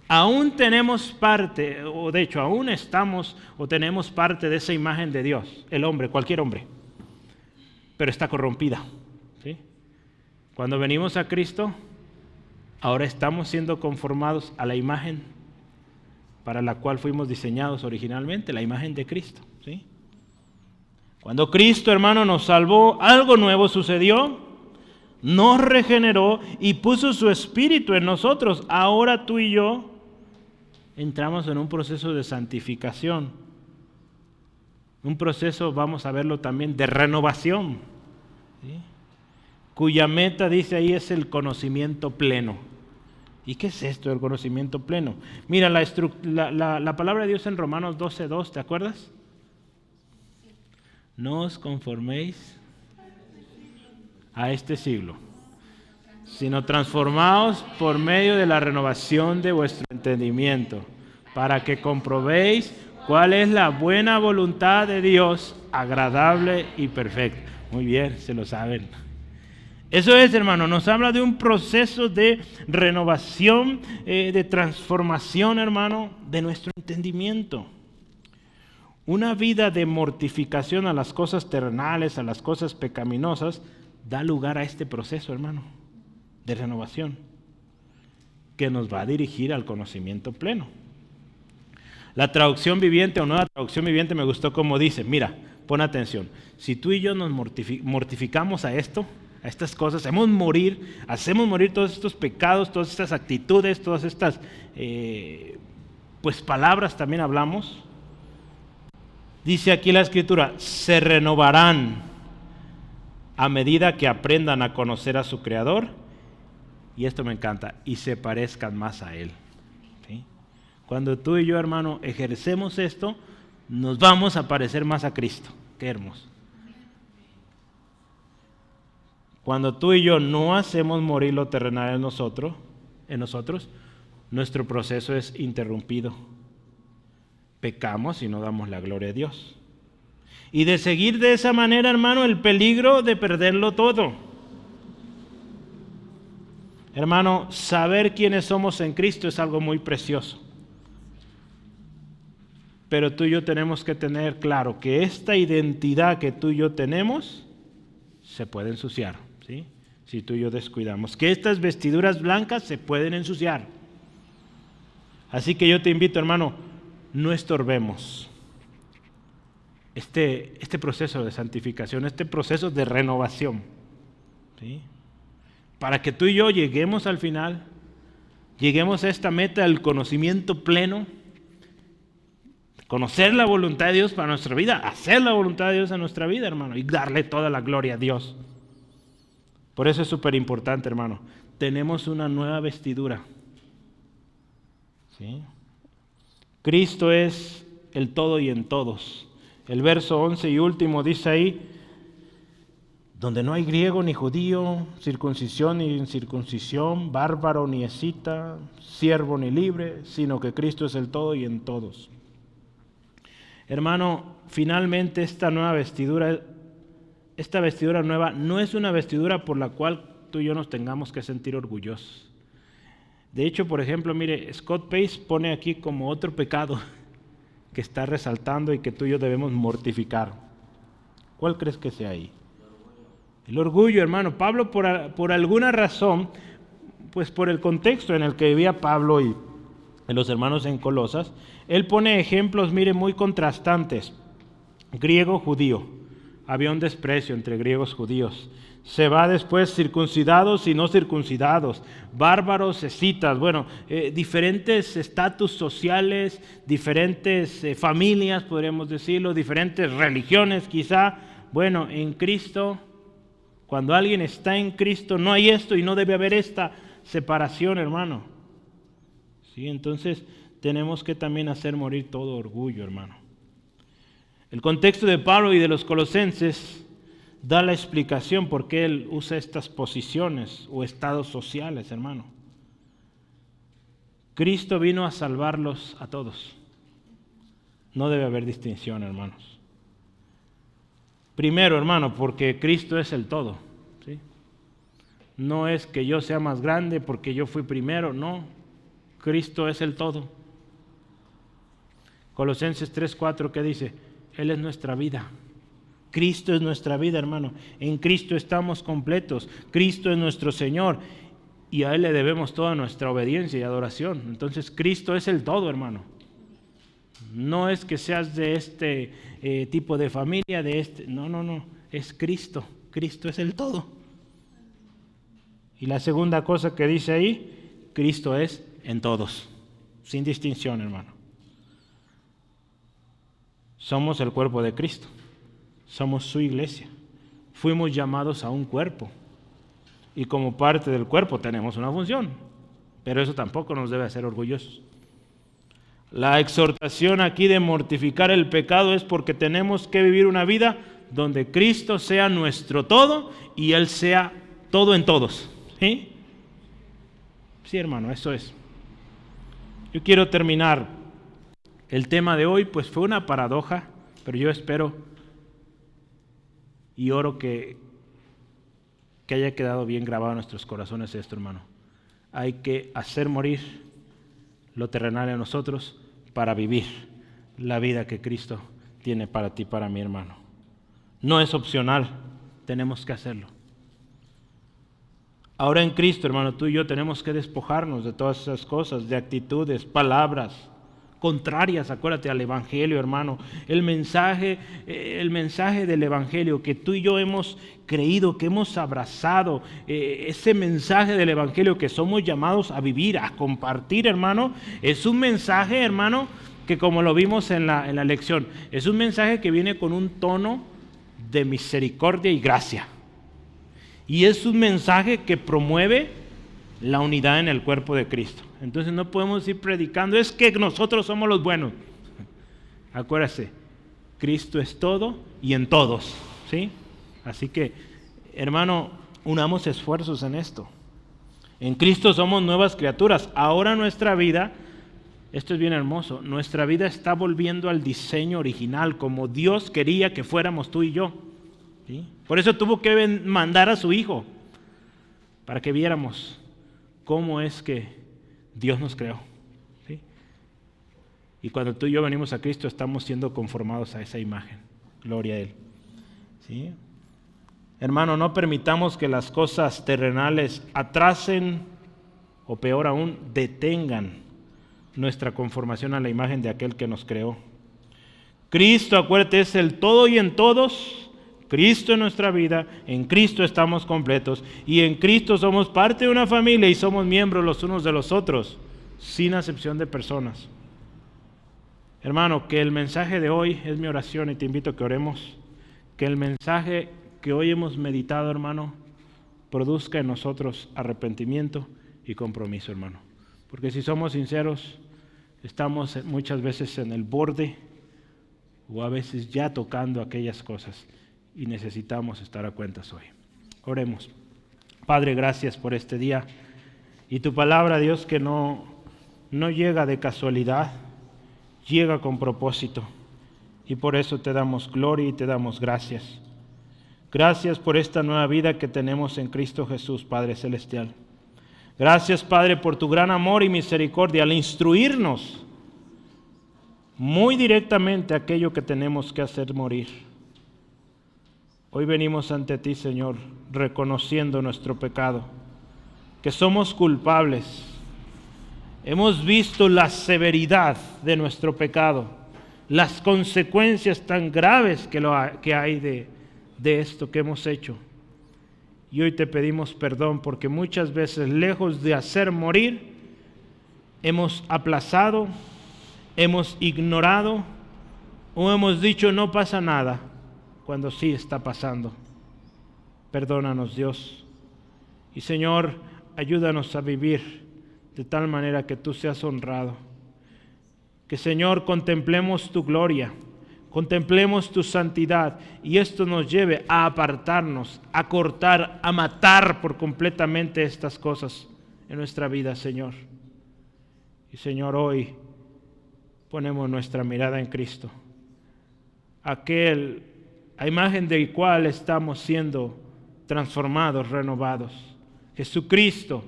Aún tenemos parte, o de hecho aún estamos o tenemos parte de esa imagen de Dios, el hombre, cualquier hombre, pero está corrompida, ¿sí? Cuando venimos a Cristo, ahora estamos siendo conformados a la imagen para la cual fuimos diseñados originalmente, la imagen de Cristo, ¿sí? Cuando Cristo, hermano, nos salvó, algo nuevo sucedió, nos regeneró y puso su espíritu en nosotros. Ahora tú y yo entramos en un proceso de santificación, un proceso, vamos a verlo también, de renovación, ¿sí? Cuya meta, dice ahí, es el conocimiento pleno. ¿Y qué es esto del conocimiento pleno? Mira, la palabra de Dios en Romanos 12:2, ¿te acuerdas? No os conforméis a este siglo, sino transformaos por medio de la renovación de vuestro entendimiento, para que comprobéis cuál es la buena voluntad de Dios, agradable y perfecta. Muy bien, se lo saben. Eso es, hermano, nos habla de un proceso de renovación, de transformación, hermano, de nuestro entendimiento. Una vida de mortificación a las cosas terrenales, a las cosas pecaminosas, da lugar a este proceso, hermano, de renovación, que nos va a dirigir al conocimiento pleno. La traducción viviente o nueva traducción viviente me gustó como dice, mira, pon atención, si tú y yo nos mortificamos a esto, a estas cosas, hacemos morir todos estos pecados, todas estas actitudes, todas estas palabras también hablamos. Dice aquí la Escritura, se renovarán a medida que aprendan a conocer a su Creador, y esto me encanta, y se parezcan más a Él. ¿Sí? Cuando tú y yo, hermano, ejercemos esto, nos vamos a parecer más a Cristo. Qué hermoso. Cuando tú y yo no hacemos morir lo terrenal en nosotros, nuestro proceso es interrumpido. Pecamos y no damos la gloria a Dios. Y de seguir de esa manera, hermano, el peligro de perderlo todo. Hermano, saber quiénes somos en Cristo es algo muy precioso. Pero tú y yo tenemos que tener claro que esta identidad que tú y yo tenemos se puede ensuciar, ¿sí? Si tú y yo descuidamos. Que estas vestiduras blancas se pueden ensuciar. Así que yo te invito, hermano, no estorbemos. este proceso de santificación, este proceso de renovación, ¿sí? Para que tú y yo lleguemos al final, lleguemos a esta meta del conocimiento pleno, conocer la voluntad de Dios para nuestra vida, hacer la voluntad de Dios en nuestra vida, hermano, y darle toda la gloria a Dios. Por eso es súper importante, hermano. Tenemos una nueva vestidura, ¿sí? Cristo es el todo y en todos. El verso 11 y último dice ahí, donde no hay griego ni judío, circuncisión ni incircuncisión, bárbaro ni escita, siervo ni libre, sino que Cristo es el todo y en todos. Hermano, finalmente esta vestidura nueva no es una vestidura por la cual tú y yo nos tengamos que sentir orgullosos. De hecho, por ejemplo, mire, Scott Pace pone aquí como otro pecado que está resaltando y que tú y yo debemos mortificar. ¿Cuál crees que sea ahí? El orgullo, hermano. Pablo, por alguna razón, pues por el contexto en el que vivía Pablo y los hermanos en Colosas, él pone ejemplos, mire, muy contrastantes. Griego, judío. Había un desprecio entre griegos y judíos. Se va después circuncidados y no circuncidados, bárbaros, escitas, bueno, diferentes estatus sociales, diferentes familias, podríamos decirlo, diferentes religiones quizá. Bueno, en Cristo, cuando alguien está en Cristo, no hay esto y no debe haber esta separación, hermano. ¿Sí? Entonces tenemos que también hacer morir todo orgullo, hermano. El contexto de Pablo y de los colosenses da la explicación por qué él usa estas posiciones o estados sociales, hermano. Cristo vino a salvarlos a todos. No debe haber distinción, hermanos. Primero, hermano, porque Cristo es el todo, ¿sí? No es que yo sea más grande porque yo fui primero, no. Cristo es el todo. Colosenses 3:4, ¿qué dice? Él es nuestra vida. Cristo es nuestra vida, hermano. En Cristo estamos completos. Cristo es nuestro Señor y a Él le debemos toda nuestra obediencia y adoración. Entonces Cristo es el todo, hermano. No es que seas de este tipo de familia, de este. No. Es Cristo. Cristo es el todo. Y la segunda cosa que dice ahí, Cristo es en todos, sin distinción, hermano. Somos el cuerpo de Cristo. Somos su iglesia. Fuimos llamados a un cuerpo. Y como parte del cuerpo tenemos una función. Pero eso tampoco nos debe hacer orgullosos. La exhortación aquí de mortificar el pecado es porque tenemos que vivir una vida donde Cristo sea nuestro todo y Él sea todo en todos. ¿Sí? Sí, hermano, eso es. Yo quiero terminar el tema de hoy, pues fue una paradoja, pero yo espero y oro que haya quedado bien grabado en nuestros corazones esto, hermano. Hay que hacer morir lo terrenal en nosotros para vivir la vida que Cristo tiene para ti, para mi hermano. No es opcional, tenemos que hacerlo. Ahora en Cristo, hermano, tú y yo tenemos que despojarnos de todas esas cosas, de actitudes, palabras contrarias, acuérdate, al Evangelio, hermano. El mensaje del Evangelio que tú y yo hemos creído, que hemos abrazado, ese mensaje del Evangelio que somos llamados a vivir, a compartir, hermano, es un mensaje, hermano, que como lo vimos en la lección, es un mensaje que viene con un tono de misericordia y gracia. Y es un mensaje que promueve la unidad en el cuerpo de Cristo. Entonces no podemos ir predicando, es que nosotros somos los buenos. Acuérdate, Cristo es todo y en todos, ¿sí? Así que, hermano, unamos esfuerzos en esto. En Cristo somos nuevas criaturas. Ahora nuestra vida, esto es bien hermoso, nuestra vida está volviendo al diseño original, como Dios quería que fuéramos tú y yo. ¿Sí? Por eso tuvo que mandar a su Hijo, para que viéramos cómo es que Dios nos creó. ¿Sí? Y cuando tú y yo venimos a Cristo, estamos siendo conformados a esa imagen. Gloria a Él. ¿Sí? Hermano, no permitamos que las cosas terrenales atrasen, o peor aún, detengan nuestra conformación a la imagen de aquel que nos creó. Cristo, acuérdate, es el todo y en todos. Cristo en nuestra vida, en Cristo estamos completos y en Cristo somos parte de una familia y somos miembros los unos de los otros, sin acepción de personas. Hermano, que el mensaje de hoy es mi oración y te invito a que oremos. Que el mensaje que hoy hemos meditado, hermano, produzca en nosotros arrepentimiento y compromiso, hermano. Porque si somos sinceros, estamos muchas veces en el borde o a veces ya tocando aquellas cosas y necesitamos estar a cuentas hoy. Oremos. Padre, gracias por este día y tu palabra, Dios, que no llega de casualidad, llega con propósito y por eso te damos gloria y te damos gracias. Gracias por esta nueva vida que tenemos en Cristo Jesús, Padre Celestial. Gracias, Padre, por tu gran amor y misericordia al instruirnos muy directamente aquello que tenemos que hacer morir. Hoy venimos ante ti, Señor, reconociendo nuestro pecado, que somos culpables. Hemos visto la severidad de nuestro pecado, las consecuencias tan graves que hay de esto que hemos hecho. Y hoy te pedimos perdón porque muchas veces, lejos de hacer morir, hemos aplazado, hemos ignorado o hemos dicho no pasa nada, cuando sí está pasando. Perdónanos, Dios. Y Señor, ayúdanos a vivir de tal manera que tú seas honrado. Que, Señor, contemplemos tu gloria, contemplemos tu santidad y esto nos lleve a apartarnos, a cortar, a matar por completamente estas cosas en nuestra vida, Señor. Y Señor, hoy ponemos nuestra mirada en Cristo, aquel a imagen del cual estamos siendo transformados, renovados. Jesucristo,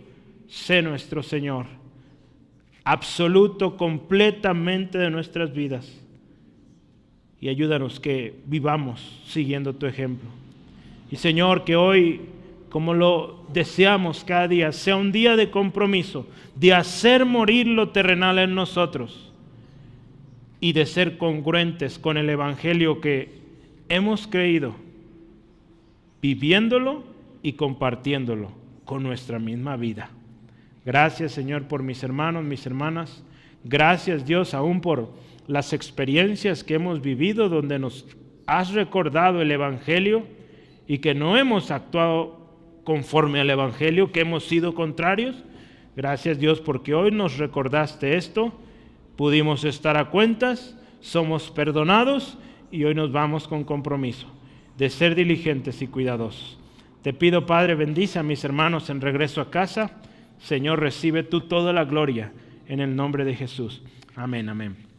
sé nuestro Señor, absoluto, completamente de nuestras vidas. Y ayúdanos que vivamos siguiendo tu ejemplo. Y Señor, que hoy, como lo deseamos cada día, sea un día de compromiso, de hacer morir lo terrenal en nosotros y de ser congruentes con el Evangelio que hemos creído, viviéndolo y compartiéndolo con nuestra misma vida. Gracias, Señor, por mis hermanos, mis hermanas. Gracias, Dios, aún por las experiencias que hemos vivido donde nos has recordado el Evangelio y que no hemos actuado conforme al Evangelio, que hemos sido contrarios. Gracias, Dios, porque hoy nos recordaste esto, pudimos estar a cuentas, somos perdonados y hoy nos vamos con compromiso de ser diligentes y cuidadosos. Te pido, Padre, bendice a mis hermanos en regreso a casa. Señor, recibe tú toda la gloria en el nombre de Jesús. Amén, amén.